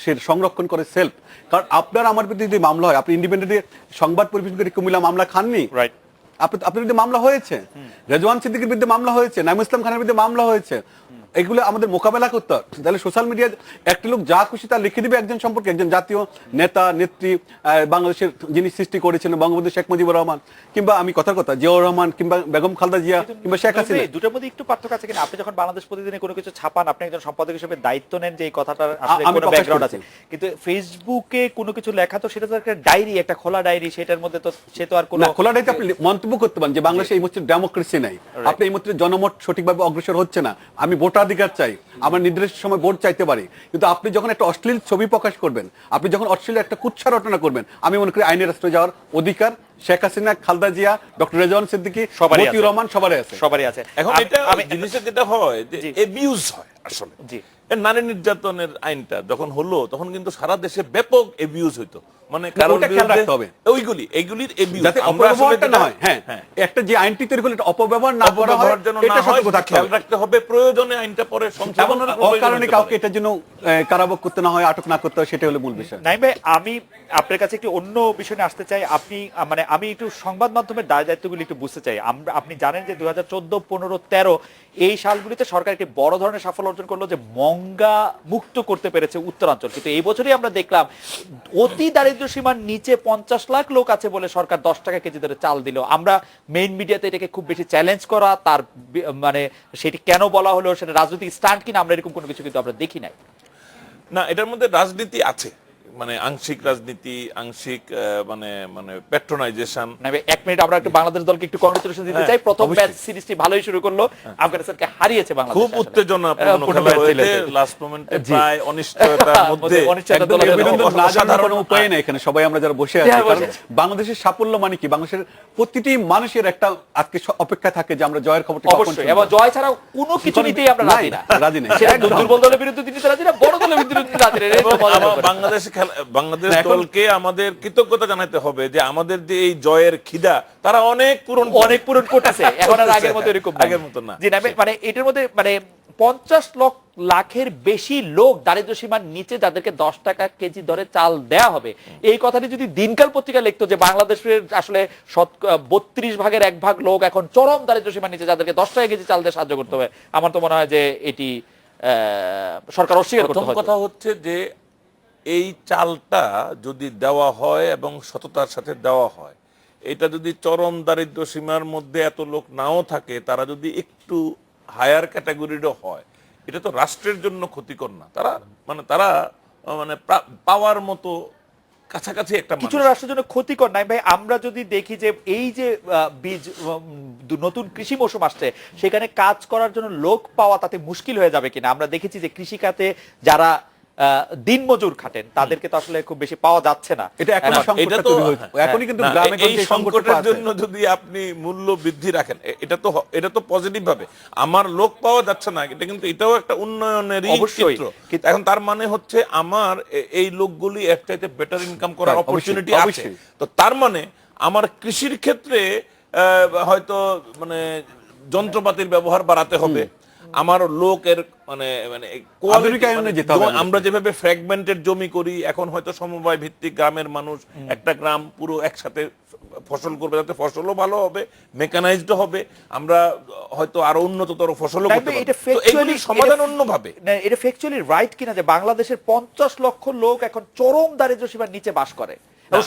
সে সংরক্ষণ করে সেলফ। কারণ আপনার আমার বিরুদ্ধে যদি মামলা হয়, আপনি ইন্ডিপেন্ডেন্ট সংবাদ পরিবেশন করে কুমিল্লা মামলা খাননি, রাইট? আপনার বিরুদ্ধে মামলা হয়েছে, রেজওয়ান সিদ্দিকীর বিরুদ্ধে মামলা হয়েছে, নাইমুল ইসলাম খানের বিরুদ্ধে মামলা হয়েছে। এগুলো আমাদের মোকাবেলা করতে হয়। তাহলে সোশ্যাল মিডিয়ায় একটা লোক যা খুশি তা লিখে দিবে একজন সম্পর্কে, একজন জাতীয় নেতা নেত্রী, বাংলাদেশের যিনি সৃষ্টি করেছিলেন বঙ্গবন্ধু শেখ মুজিবুর রহমান, কিংবা আমি কথার কথা জিয়াউর রহমান, কিংবা বেগম খালেদা জিয়া, কিংবা শেখ হাসিনা। দুটোর মধ্যে একটু পার্থক্য আছে কিনা? আপনি যখন বাংলাদেশ প্রতিদিনে কোনো কিছু ছাপান, আপনি একজন সম্পাদক হিসেবে দায়িত্ব নেন যে এই কথাটার আসলে আমি কোনো প্রকাশ ব্যাকগ্রাউন্ড করেছি। আছে, কিন্তু ফেসবুকে কোনো কিছু লেখা তো সেটা তো একটা ডায়েরি, একটা খোলা ডায়েরি, সেটার মধ্যে তো সে তো আর কোনো না, খোলা ডায়েরিতে আপনি মন্তব্য করতে পারেন যে বাংলাদেশে এই মুহূর্তে ডেমোক্রেসি নাই, আপনি এই মুহূর্তে জনমত সঠিকভাবে অগ্রসর হচ্ছে না, আমি ভোটাধিকার চাই, আমার নির্দিষ্ট সময় ভোট চাইতে পারি। কিন্তু আপনি যখন একটা অশ্লীল ছবি প্রকাশ করবেন, আপনি যখন অশ্লীল একটা কুৎসা রটনা করবেন, আমি মনে করি আইনের রাস্তায় যাওয়ার অধিকার শেখ হাসিনা, খালেদা জিয়া, ডক্টর রেজওয়ান সিদ্দিকী, সবারই মতিউর রহমান সবারই আছে। সবারই আছে। এখন এটা জিনিসটা যেটা হয় যে এবিউজ হয় আসলে। জি। এই নারী নির্যাতনের আইনটা যখন হলো তখন কিন্তু সারা দেশে ব্যাপক এবিউজ হইতো, মানে ওটা খেয়াল রাখতে হবে। এইগুলির এবিউজ যাতে অপব্যবহারটা না হয়। হ্যাঁ, একটা যে আইনটি তৈরি করলে এটা অপব্যবহার না করা হয়, অপব্যবহার যেন না এটা হয় সতর্ক সেটা থাকতে খেয়াল হবে। রাখতে হবে। প্রয়োজনে আইনটা পরে সংশোধনের প্রয়োজন অকারণে হতে কাউকে পারে। এটার জন্য কারাভোগ করতে না হয়, আটক না করতে হয়, সেটা হলো মূল বিষয়। নাই ভাই, আমি আপনার কাছে একটু অন্য বিষয় নিয়ে আসতে চাই। আপনি মানে আমি একটু সংবাদ মাধ্যমের দায় দায়িত্বগুলি একটু বুঝতে চাই। আপনি জানেন যে 2014, 15, 13 এই সালগুলিতে সরকার একটি বড় ধরনের সাফল্য অর্জন করলো যে মঙ্গা মুক্ত করতে পেরেছে উত্তরাঞ্চল। কিন্তু এই বছরই আমরা দেখলাম অতি দারিদ্র সীমার নিচে 50 লাখ লোক আছে বলে সরকার 10 টাকা কেজি ধরে চাল দিল। আমরা মেইন মিডিয়াতে এটাকে খুব বেশি চ্যালেঞ্জ করা, তার মানে সেটি কেন বলা হলো, সেটা রাজনৈতিক স্ট্যান্ড কিনা, আমরা এরকম কোনো কিছু কিন্তু আমরা দেখি নাই। না, এটার মধ্যে রাজনীতি আছে, মানে আংশিক রাজনীতি, আংশিক মানে মানে প্যাট্রোনাইজেশন। এক মিনিট আমরা একটু বাংলাদেশ দলকে একটু কংগ্রেচুলেশন দিতে চাই। প্রথম ম্যাচ সিরিজটি ভালোই শুরু করলো, আফগানিস্তানকে হারিয়েছে বাংলাদেশ। খুব উত্তেজনাপূর্ণ খেলা হয়েছে, লাস্ট মোমেন্টে প্রায় অনিশ্চয়তার মধ্যে একদম অভিনন্দন না জানার কোনো উপায় নেই এখানে, সবাই আমরা যারা বসে আছি। কারণ বাংলাদেশের সাফল্য মানে কি, বাংলাদেশের প্রতিটি মানুষের একটা আজকে অপেক্ষা থাকে যে আমরা জয়ের খবরটি কখন অবশ্যই, শুনবো। এবং জয় ছাড়াও কোনো কিছু নিতেই আমরা রাজি না। রাজি নেই। সেটা দুর্বল দলের বিরুদ্ধে দিতে রাজি না, বড় দলের বিরুদ্ধে রাজি না। বাংলাদেশ দলকে আমাদের কৃতজ্ঞতা জানাতে হবে যে আমাদের যে এই জয়ের খিদা তারা অনেক পূরণ করতেছে। এখন আর আগের মতো এরকম আগের মতো না। জি না, মানে এটার মধ্যে মানে 50 লাখের বেশি লোক দারিদ্র সীমার নিচে, যাদেরকে 10 টাকা কেজি দরে চাল দেয়া হবে, এই কথাটি যদি দিনকাল পত্রিকা লিখতো যে বাংলাদেশের আসলে 32 ভাগের 1 ভাগ লোক এখন চরম দারিদ্র সীমার নিচে, যাদেরকে 10 টাকা কেজি চাল দিয়ে সাহায্য করতে হবে, আমার তো মনে হয় যে এটি সরকার অস্বীকার করতে হবে। কথা হচ্ছে যে এই চালটা যদি দেওয়া হয় এবং সততার সাথে দেওয়া হয়, এটা যদি চরম দারিদ্র সীমার মধ্যে এত লোক নাও থাকে, তারা যদি একটু হায়ার ক্যাটাগরিরও হয়, এটা তো রাষ্ট্রের জন্য ক্ষতিকর না। তারা মানে পাওয়ার মতো কাছাকাছি একটা মানুষ। কিছু রাষ্ট্রের জন্য ক্ষতিকর নাই ভাই। আমরা যদি দেখি যে এই যে বীজ নতুন কৃষি মৌসুম আসছে, সেখানে কাজ করার জন্য লোক পাওয়া তাতে মুশকিল হয়ে যাবে কিনা। আমরা দেখেছি যে কৃষিখাতে যারা দিনমজুর খাটেন তাদেরকে তো আসলে খুব বেশি পাওয়া যাচ্ছে না। এটা এখনই কিন্তু গ্রামে এই সংকটের জন্য যদি আপনি মূল্য বৃদ্ধি রাখেন, এটা তো পজিটিভ ভাবে, আমার লোক পাওয়া যাচ্ছে না, এটা কিন্তু এটাও একটা উন্নয়নেরই চিত্র। এখন তার মানে হচ্ছে আমার এই লোকগুলি এর চাইতে বেটার ইনকাম করার অপরচুনিটি আছে। তো তার মানে আমার কৃষির ক্ষেত্রে হয়তো মানে যন্ত্রপাতির ব্যবহার বাড়াতে হবে, আমার লোকের মানে আমরা যেভাবে ফ্র্যাগমেন্টেড জমি করি, এখন হয়তো সমবায় ভিত্তিক গ্রামের মানুষ একটা গ্রাম পুরো একসাথে ফসল করবে, যাতে ফসলও ভালো হবে, মেকানাইজড হবে, আমরা হয়তো আরো উন্নততর ফসলও করতে পারবো। তো এগুলি সমাধান অন্যভাবে। এটা ফ্যাকচুয়ালি রাইট কিনা যে বাংলাদেশের 50 লক্ষ লোক এখন চরম দারিদ্র সীমার নিচে বাস করে?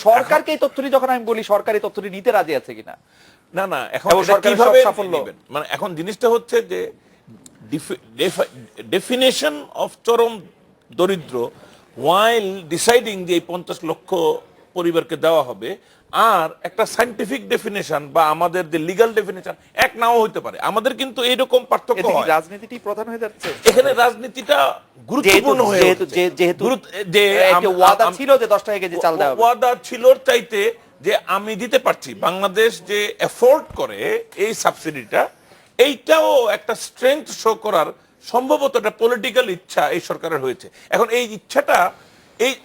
সরকারকে এই তথ্যটি যখন আমি বলি, সরকার এই তথ্যটি নিতে রাজি আছে কিনা? না, এখন কিভাবে সাফল্য, মানে এখন জিনিসটা হচ্ছে যে definition of চরম দরিদ্র while deciding যে 50 লক্ষ পরিবারকে দেওয়া হবে, আর একটা সায়েন্টিফিক ডেফিনেশন বা আমাদের যে লিগ্যাল ডেফিনেশন এক নাও হইতে পারে। আমাদের কিন্তু এইরকম পার্থক্য হয়। রাজনীতিটি প্রধান হয়ে যাচ্ছে এখানে, রাজনীতিটা গুরুত্বপূর্ণ হয়ে যাচ্ছে। যেহেতু যে ওয়াদা ছিল যে 10 টাকা কেজি চাল দেওয়া হবে, ওয়াদা ছিল চাইতে যে আমি দিতে পারছি, বাংলাদেশ যে এফোর্ড করে এই সাবসিডিটা, এইটাও একটা স্ট্রেংথ শো করার সম্ভবত একটা পলিটিক্যাল ইচ্ছা এই সরকারের হয়েছে। এখন এই ইচ্ছাটা,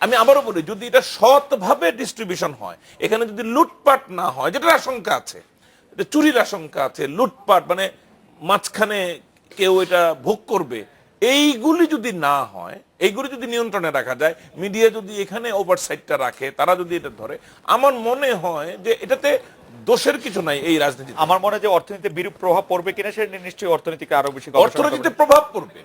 আমি আবারও বলি, যদি এটা সৎভাবে ডিস্ট্রিবিউশন হয়, এখানে যদি লুটপাট না হয়, যেটার আশঙ্কা আছে, চুরির আশঙ্কা আছে, লুটপাট মানে মাঝখানে কেউ এটা ভোগ করবে, এইগুলি যদি না হয়, এইগুলি যদি নিয়ন্ত্রণে রাখা যায়, মিডিয়া যদি এখানে ওভারসাইটটা রাখে, তারা যদি এটা ধরে, আমার মনে হয় যে এটাতে দোষের কিছু নাই এই রাজনীতি। আমার মনে হয় যে অর্থনীতিতে বিরূপ প্রভাব পড়বে কিনা সেটা নিশ্চয়ই অর্থনীতিকে আরো বেশি গবেষণা অর্থনীতিতে করবে। প্রভাব পড়বে।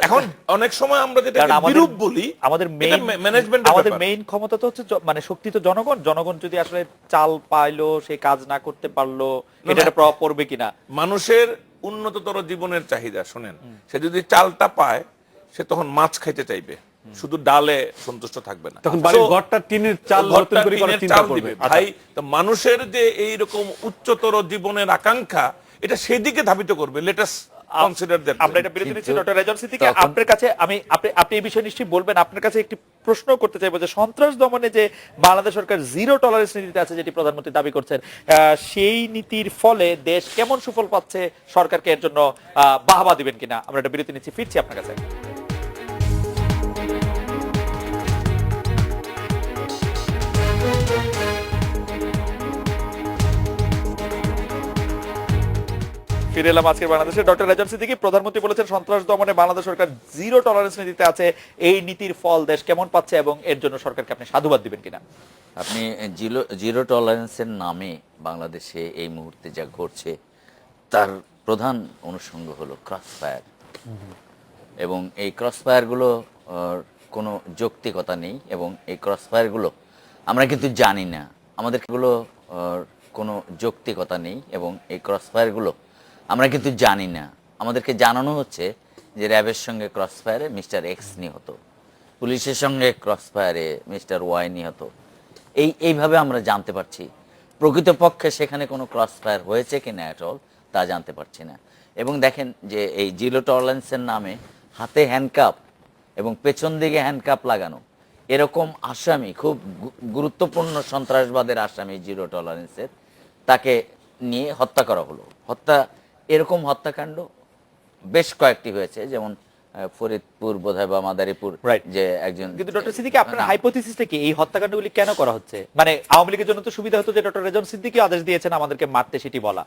এখন অনেক সময় আমরা যেটা কারণ আমাদের- বিরূপ বলি, আমাদের ম্যানেজমেন্ট, আমাদের মেইন ক্ষমতা তো হচ্ছে মানে শক্তি তো জনগণ। জনগণ যদি আসলে চাল পাইলো, সে কাজ না করতে পারলো, এটা একটা প্রভাব পড়বে কিনা। মানুষের উন্নততর জীবনের চাহিদা, শোনেন, সে যদি চালটা পায় সে তখন মাছ খাইতে চাইবে, শুধু ডালে সন্তুষ্ট থাকবে না। তখন বাড়ির So, ঘরটা টিনের চাল ঘরটা নতুন করে করার টিনের চিন্তা চাল করবে। দিবে। ভাই, তো মানুষের যে এইরকম উচ্চতর জীবনের আকাঙ্ক্ষা, এটা সেদিকে ধাবিত করবে। Let us consider that. আমরা এটা বিরতি নিচ্ছি ডক্টর রেজাউল সিদ্দিকী। তখন- আপনার কাছে আপনি এই বিষয়ে নিশ্চয়ই বলবেন। আপনার কাছে একটি প্রশ্ন করতে চাইবো যে সন্ত্রাস দমনে যে বাংলাদেশ সরকার জিরো টলারেন্স নীতিতে আছে, যেটি প্রধানমন্ত্রী দাবি করছেন, সেই নীতির ফলে দেশ কেমন সুফল পাচ্ছে, সরকারকে এর জন্য বাহবা দিবেন কিনা। আমরা এটা বিরতি নিচ্ছি, ফিরছি আপনার কাছে। ফিরে এলাম আজকের বাংলাদেশে। ডক্টর রেজাউল সিদ্দিকী, প্রধানমন্ত্রী বলেছেন সন্ত্রাস দমনে বাংলাদেশ সরকার জিরো টলারেন্স নীতিতে আছে, এই নীতির ফল দেশ কেমন পাচ্ছে এবং এর জন্য সরকারকে আপনি সাধুবাদ দিবেন কিনা। আপনি জিরো টলারেন্সের নামে বাংলাদেশে এই মুহূর্তে যা ঘটছে তার প্রধান অনুষঙ্গ হলো ক্রস ফায়ার, এবং এই ক্রস ফায়ারগুলো কোনো যৌক্তিকতা নেই, এবং এই ক্রস ফায়ারগুলো আমরা কিন্তু জানি না, আমাদের এগুলো কোনো যৌক্তিকতা নেই, এবং এই ক্রস ফায়ারগুলো আমরা কিন্তু জানি না। আমাদেরকে জানানো হচ্ছে যে র্যাবের সঙ্গে ক্রস ফায়ারে মিস্টার এক্স নিহত, পুলিশের সঙ্গে ক্রস ফায়ারে মিস্টার ওয়াই নিহত, এইভাবে আমরা জানতে পারছি। প্রকৃতপক্ষে সেখানে কোনো ক্রস ফায়ার হয়েছে কিনা অ্যাট অল তা জানতে পারছি না। এবং দেখেন যে এই জিরো টলারেন্সের নামে হাতে হ্যান্ডকাপ এবং পেছন দিকে হ্যান্ডকাপ লাগানো এরকম আসামি, খুব গুরুত্বপূর্ণ সন্ত্রাসবাদের আসামি জিরো টলারেন্সের, তাকে নিয়ে হত্যা করা হলো। এরকম হত্যাকাণ্ড বেশ কয়েকটি হয়েছে, যেমন ফরিদপুর বোধহয় বা মাদারীপুর, Right. যে একজন। কিন্তু ডক্টর সিদ্দিকী, আপনার হাইপোথিসিসটা কি? এই হত্যাকাণ্ডগুলি কেন করা হচ্ছে? মানে আওয়ামী লীগের জন্য তো সুবিধা হতো যে ডক্টর রেজাউল সিদ্দিকী আদেশ দিয়েছেন আমাদেরকে মারতে, সেটি বলা।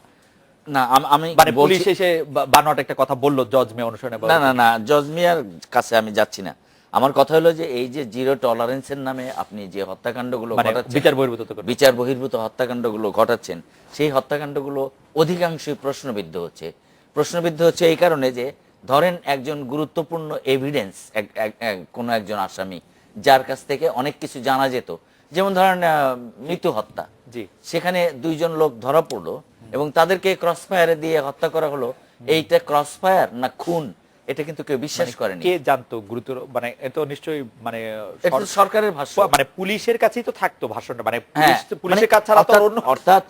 না, আমি মানে বলছি- পুলিশ এসে বানোয়াট একটা কথা বললো জজ মে অনুসরণে। না, জজ মিয়ার কাছে আমি যাচ্ছি না। আমার কথা হলো যে এই যে জিরো টলারেন্সের নামে আপনি যে হত্যাকাণ্ডগুলো মানে ঘটাচ্ছেন, বিচার বহির্ভূত তো করবে। বিচার বহির্ভূত হত্যাকাণ্ডগুলো ঘটাচ্ছেন, সেই হত্যাকাণ্ডগুলো অধিকাংশই প্রশ্নবিদ্ধ হচ্ছে এই কারণে যে ধরেন একজন গুরুত্বপূর্ণ এভিডেন্স, কোনো একজন আসামি যার কাছ থেকে অনেক কিছু জানা যেত, যেমন ধরেন মৃত্যু হত্যা, জি, সেখানে দুইজন লোক ধরা পড়লো এবং তাদেরকে ক্রস ফায়ারে দিয়ে হত্যা করা হলো। এইটা ক্রস ফায়ার না খুন, এটা কিন্তু কেউ বিশ্বাস করেনি। কে জানতো গুরুতর? মানে এত নিশ্চয়ই মানে এটা তো সরকারের ভাষ্য। মানে পুলিশের কাছেই তো থাকতো ভাষণটা, মানে হ্যাঁ, পুলিশের কাছে ছাড়া তো আর অন্য। অর্থাৎ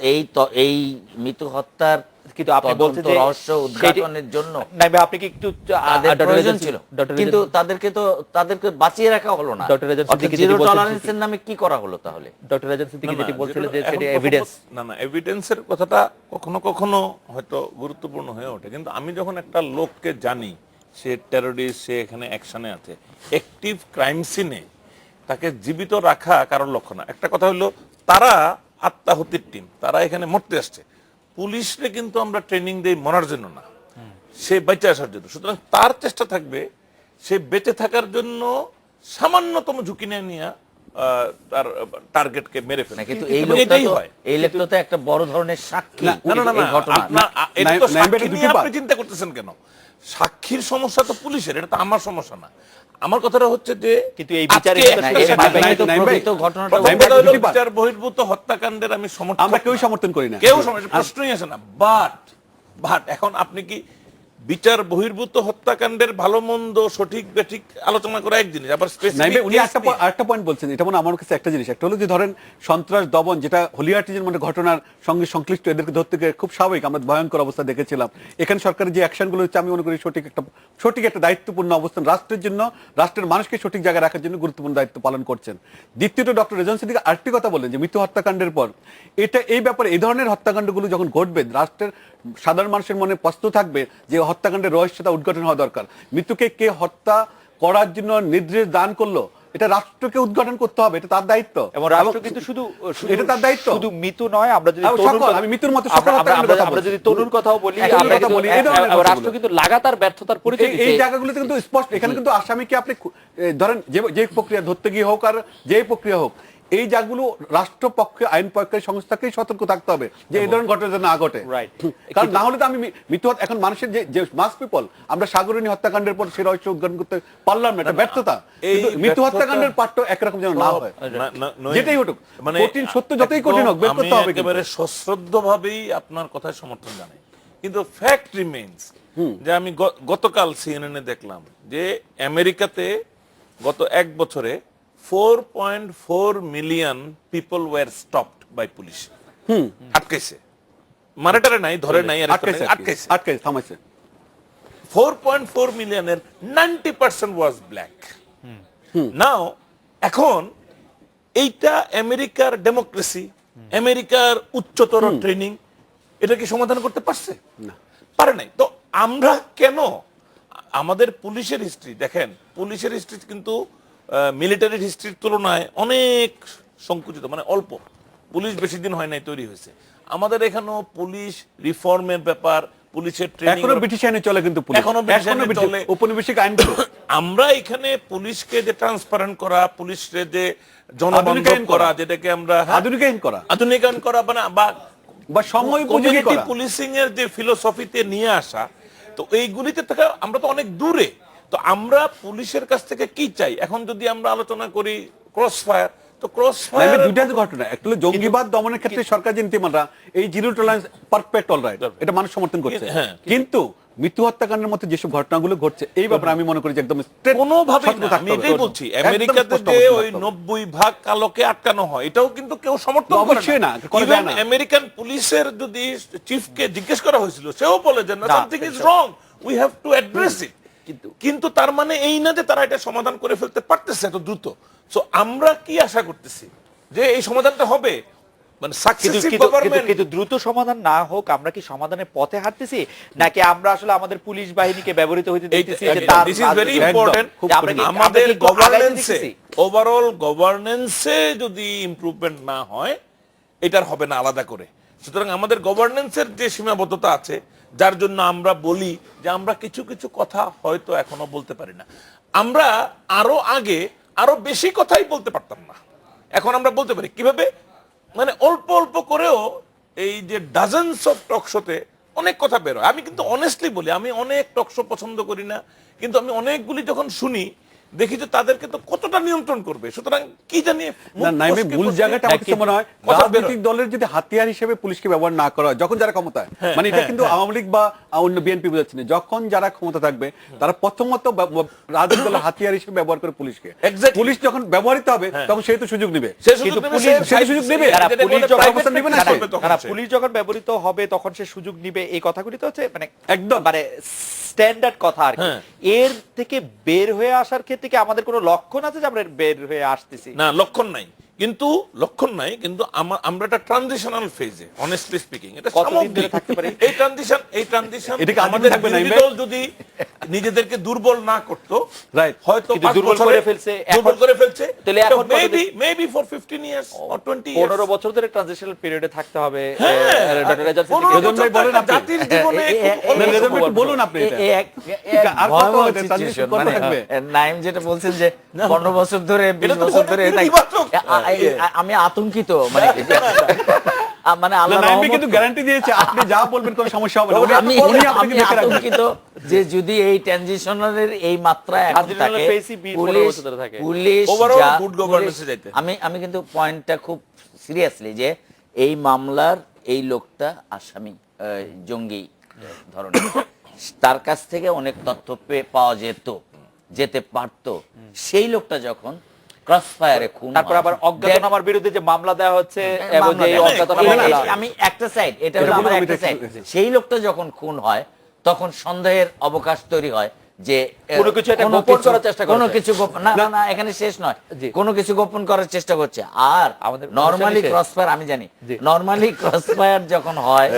এই মৃত্যু হত্যার কিন্তু আপনি বলছেন যে রহস্য উদ্ঘাটনের জন্য নাই ভাই, আপনি কি একটু তাদের প্রয়োজন ছিল, কিন্তু তাদেরকে বাঁচিয়ে রাখা হলো না। ডক্টর রেজাউল সিদ্দিকী জিরো যেটি বলছেন টলারেন্সের নামে কি করা হলো তাহলে? ডক্টর রেজাউল সিদ্দিকী যেটি বলছিলেন যে এখন সেটি কখনো- এভিডেন্স। না, এভিডেন্সের কথাটা কখনো কখনো হয়তো গুরুত্বপূর্ণ হয়ে ওঠে, কিন্তু আমি যখন একটা লোককে জানি সে টেররিস্ট, সে এখানে অ্যাকশনে আছে, অ্যাক্টিভ ক্রাইম সিনে তাকে জীবিত রাখা কারোর লক্ষ্য না। একটা কথা হলো, তারা আত্মাহুতির টিম, তারা এখানে মরতে আসছে। পুলিশরে কিন্তু আমরা ট্রেনিং দেই মরার জন্য না, সে বেঁচে আসার জন্য। সুতরাং তার চেষ্টা থাকবে সে বেঁচে থাকার জন্য সামান্যতম ঝুঁকি নিয়ে তার টার্গেটকে মেরে ফেলে। কিন্তু এবং এটাই হয়। এই লোকটা তো একটা বড় ধরনের সাক্ষী না, এই ঘটনা। এটা তো নাইম সাক্ষী দুটি নিয়ে পার্ট। আপনি চিন্তা করতেছেন কেন? সাক্ষীর সমস্যা তো পুলিশের, এটা তো আমার সমস্যা না। আমার কথাটা হচ্ছে যে কিন্তু এই বিচারে আজকে এটা না, একটা এর সাক্ষী- মাধ্যমে তো নাইম ভাই, প্রকৃত ঘটনাটা প্রথম নাইম ভাই, কথা হলো দুটি পার্ট। বিচার বহির্ভূত হত্যাকাণ্ডের আমি সমর্থন আমরা কেউ না। সমর্থন করি না। কেউ প্রশ্নই আসে না। বাট এখন আপনি কি বিচার বহির্ভূত হত্যাকাণ্ডের ভালো মন্দ সঠিক বেঠিক আলোচনা করা এক জিনিস, আবার নাইম ভাই, উনি স্পেসিফিক একটা পয়েন্ট বলছেন, এটা মনে হয় আমার কাছে একটা জিনিস। একটা হলো যে ধরেন সন্ত্রাস দমন, যেটা হলিয়ার্টিজের মধ্যে ঘটনার সঙ্গে সংশ্লিষ্ট, এদেরকে ধরতে গিয়ে খুব স্বাভাবিক আমরা ভয়ঙ্কর অবস্থা দেখেছিলাম। এখানে সরকারের যে অ্যাকশনগুলো হচ্ছে, আমি মনে করি সঠিক একটা দায়িত্বপূর্ণ অবস্থান, রাষ্ট্রের জন্য, রাষ্ট্রের মানুষকে সঠিক জায়গায় রাখার জন্য গুরুত্বপূর্ণ দায়িত্ব পালন করছেন। দ্বিতীয়ত, ডক্টর রেজাউল সিদ্দিকী আরেকটি কথা বললেন যে মৃত্যু হত্যাকাণ্ডের পর এই ব্যাপারে এই ধরনের হত্যাকাণ্ডগুলো যখন ঘটবে, রাষ্ট্রের সাধারণ মানুষের মনে প্রশ্ন থাকবে যে হত্যাকাণ্ডের রহস্যতা উদ্ঘাটন হওয়া দরকার। মৃত্যুকে কে হত্যা করার জন্য নির্দেশ দান করলো, এটা রাষ্ট্রকে উদ্ঘাটন করতে হবে, এটা তার দায়িত্ব। এবং রাষ্ট্র কিন্তু শুধু এটা তার দায়িত্ব, শুধু মিতু নয়, আমরা যদি আমি মিতুর মতো সকল আমরা যদি তরুণ কথাও বলি, রাষ্ট্র কিন্তু লাগাতার ব্যর্থতার পরিচয় দিচ্ছে এই জায়গাগুলোতে কিন্তু স্পষ্ট। এখানে কিন্তু আসামিকে আপনি ধরেন যে প্রক্রিয়া ধরতে গিয়ে হোক আর যে প্রক্রিয়া হোক, এই জায়গাগুলো রাষ্ট্রপক্ষে আইন প্রয়োগকারী সংস্থাকেই সতর্ক থাকতে হবে যে এই ধরনের ঘটনা যেন না ঘটে। কারণ না হলে তো আমি মিথ্যা, এখন মানুষের যে মাস পিপল, আমরা সাগরিনী হত্যাকাণ্ডের পর সে রহস্য উদ্ঘাটন করতে পারলাম না, এটা ব্যর্থতা। কিন্তু মৃত্যু হত্যাকাণ্ডের পাঠটা একরকম যেন না হয়, যেটাই হোক, মানে কঠিন সত্য যতই কঠিন হোক বের করতে হবে। একেবারে সশ্রদ্ধভাবেই আপনার কথায় সমর্থন জানাই, কিন্তু ফ্যাক্ট রিমেইনস যে আমি গতকাল সিএনএনে দেখলাম যে আমেরিকাতে গত 1 বছরে 4.4 million people were stopped by police. আটকাইছে, মারাটারে নাই, ধরে নাই, আটকাইছে, থামাইছে। 4.4 মিলিয়নের 90% ওয়াজ ব্ল্যাক। নাও এখন এইটা আমেরিকার ডেমোক্রেসি, আমেরিকার উচ্চতর ট্রেনিং, এটা কি সমাধান করতে পারছে? না, পারে নাই। তো আমরা কেন, আমাদের পুলিশের হিস্ট্রি দেখেন, পুলিশের হিস্ট্রি কিন্তু মিলিটারি হিস্ট্রির তুলনায় অনেক সংকুচিত, মানে অল্প। পুলিশ বেশি দিন হয় নাই তৈরি হয়েছে। আমাদের এখানেও পুলিশ রিফর্মের ব্যাপার, পুলিশের ট্রেনিং এখনো ব্রিটিশ আইনে চলে, কিন্তু এখনো ব্রিটিশ আইনে চলে, ঔপনিবেশিক আইন। আমরা এখানে পুলিশকে যে ট্রান্সপারেন্ট করা, পুলিশকে যে জনবান্ধব করা, যেটাকে আমরা আধুনিকায়ন করা, মানে বা সময় উপযোগী করা, পুলিশিং এর যে ফিলোসফিতে নিয়ে আসা, তো এইগুলিতে থেকে আমরা তো অনেক দূরে। তো আমরা পুলিশের কাছ থেকে কি চাই? এখন যদি আমরা আলোচনা করি ক্রস ফায়ার, তো ক্রস ফায়ার দুইটা ঘটনা, একটা হলো জঙ্গিবাদ দমনের ক্ষেত্রে সরকার যে নীতিমালা, এই জিরো টলারেন্স পারফেক্ট অলরাইট, এটা মানুষ সমর্থন করছে। কিন্তু মৃত্যু হত্যাকাণ্ডের মতো যেসব ঘটনাগুলো ঘটছে, এই ব্যাপারে আমি মনে করি যে একদম কোনোভাবে, আমি এটাই বলছি, আমেরিকাতে যে ওই 90% কালোকে আটকানো হয়, এটাও কিন্তু কেউ সমর্থন করে না। ইভেন আমেরিকান পুলিশের যদি চিফকে জিজ্ঞেস করা হয়েছিল, সেও বলে যে something is wrong, we have to address ইট। কিন্তু তার মানে এই না যে তারা এটা সমাধান করে ফেলতে পারতেছে এত দ্রুত। সো আমরা কি আশা করতেছি যে এই সমাধানটা হবে? মানে কিন্তু দ্রুত সমাধান না হোক, আমরা কি সমাধানের পথে হাঁটতেছি, নাকি আমরা আসলে আমাদের পুলিশ বাহিনীকে ব্যবহৃত হইতে দিতেছি? This is very important. আমাদের গভর্নেন্সে, ওভারঅল গভর্নেন্সে যদি ইমপ্রুভমেন্ট না হয়, এটার হবে না আলাদা করে। সুতরাং আমাদের গভর্নেন্সের যে সীমাবদ্ধতা আছে, যার জন্য আমরা বলি যে আমরা কিছু কিছু কথা হয়তো এখনো বলতে পারি না। আমরা আরো আগে আরো বেশি কথাই বলতে পারতাম না, এখন আমরা বলতে পারি। কিভাবে? মানে অল্প অল্প করেও এই যে ডাজনস অফ টকশোতে অনেক কথা বেরোয়। আমি কিন্তু অনেস্টলি বলি, আমি অনেক টকশো পছন্দ করি না, কিন্তু আমি অনেকগুলি যখন শুনি, দেখি যে তাদেরকে তো কতটা নিয়ন্ত্রণ করবে। সুতরাং কি জানি মূল জায়গাটা আমার কাছে মনে হয়, রাজনৈতিক দলের যদি হাতিয়ার হিসেবে পুলিশকে ব্যবহার না করা হয়, যখন যারা ক্ষমতায়, মানে এটা কিন্তু আওয়ামী লীগ বা অন্য বিএনপি বোঝাচ্ছে না, যখন যারা ক্ষমতা থাকবে তারা প্রথমত রাজনৈতিক দলের হাতিয়ার হিসেবে ব্যবহার করে পুলিশকে। পুলিশ যখন ব্যবহৃত হবে তখন সেই তো সুযোগ নেবে, পুলিশ যখন ব্যবহৃত হবে তখন সে সুযোগ নিবে। এই কথাগুলি তো হচ্ছে মানে একদম মানে স্ট্যান্ডার্ড কথা আর কি। এর থেকে বের হয়ে আসার ক্ষেত্রে কি আমাদের কোনো লক্ষণ আছে যে আমরা বের হয়ে আসতেছি? না, লক্ষণ নাই, কিন্তু আমরা একটা ট্রানজিশনাল ফেজে, অনেস্টলি স্পিকিং। এটা কতদিন ধরে থাকতে পারে এই ট্রানজিশন? আমাদের বিরোধী দল যদি নিজেদেরকে দুর্বল না করতো, হয়তো দুর্বল করে ফেলছে, তাহলে এখন maybe for 15 years or 20 years, 15 বছর ধরে ট্রানজিশনাল পিরিয়ডে থাকতে হবে। ডক্টর রেজা বলেন আপনি জাতির জীবনে বলুন আপনি এটা আর কত ট্রানজিশন করতে থাকবে? নাইম যেটা বলছেন যে 15 বছর ধরে 20 বছর ধরে আমি আতঙ্কিত, মানে মানে আল্লাহ কিন্তু গ্যারান্টি দিয়েছে আপনি যা বলবেন কোনো সমস্যা হবে না। আমি আতঙ্কিত যে যদি এই ট্রানজিশনালের এই মাত্রা এখন থাকে, পুলিশ আমি কিন্তু পয়েন্টটা খুব সিরিয়াসলি, যে এই মামলার এই লোকটা আসামি, জঙ্গি ধরনের, তার কাছ থেকে অনেক তথ্য পাওয়া যেতে পারতো। সেই লোকটা যখন ক্রসফায়ারে খুন, তারপর আবার অজ্ঞাতনামার বিরুদ্ধে যে মামলা দেওয়া হচ্ছে, এবং যে আমি একটা সাইড, এটা হলো আমার একটা সাইড, সেই লোকটা যখন খুন হয় তখন সন্দেহের অবকাশ তৈরি হয় যে কোনো কিছু একটা গোপন করার চেষ্টা করছে, কোনো কিছু গোপন না, এখানে শেষ নয়, কোনো কিছু গোপন করার চেষ্টা করছে। আর আমাদের নরমালি ক্রসফায়ার, আমি জানি নরমালি ক্রসফায়ার যখন হয়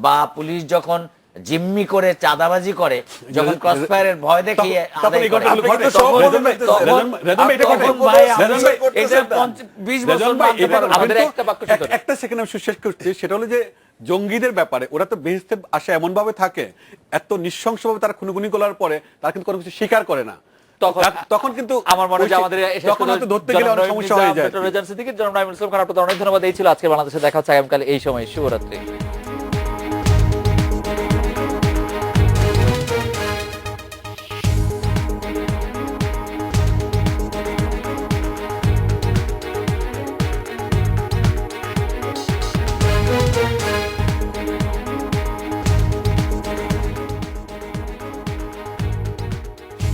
বা পুলিশ যখন জিম্মি করে চাঁদাবাজি করে, যখন ক্রসফায়ারের ভয় দেখিয়ে তখন আদায় এই করে, ঘটনাগুলো ঘটে। সব তখন- বলবেন তো, রেজন ভাই, এটা তখন ঘটে। ভাই আমি রেজন ভাই, এটা 20 বছর রেজন ভাই, মানতে এটা পারবো না। আমাদের কিন্তু একটা বাক্য শেষ করুন। একটা সেকেন্ড আমি শেষ করছি, সেটা হলো যে জঙ্গিদের ব্যাপারে ওরা তো বেহেশতে আসে এমন ভাবে থাকে, এত নৃশংসভাবে তারা খুনগুনি করার পরে তারা কিন্তু কোনো কিছু স্বীকার করে না। তখন কিন্তু আমার মনে হয় যে আমাদের তখন হয়তো ধরতে গেলে অনেক সমস্যা হয়ে যায়। জনাব নাঈমুল ইসলাম খান, আপনাদের অনেক ধন্যবাদ। এই ছিল আজকে বাংলাদেশে দেখা হচ্ছে আগামীকাল এই সময়। শুভরাত্রি।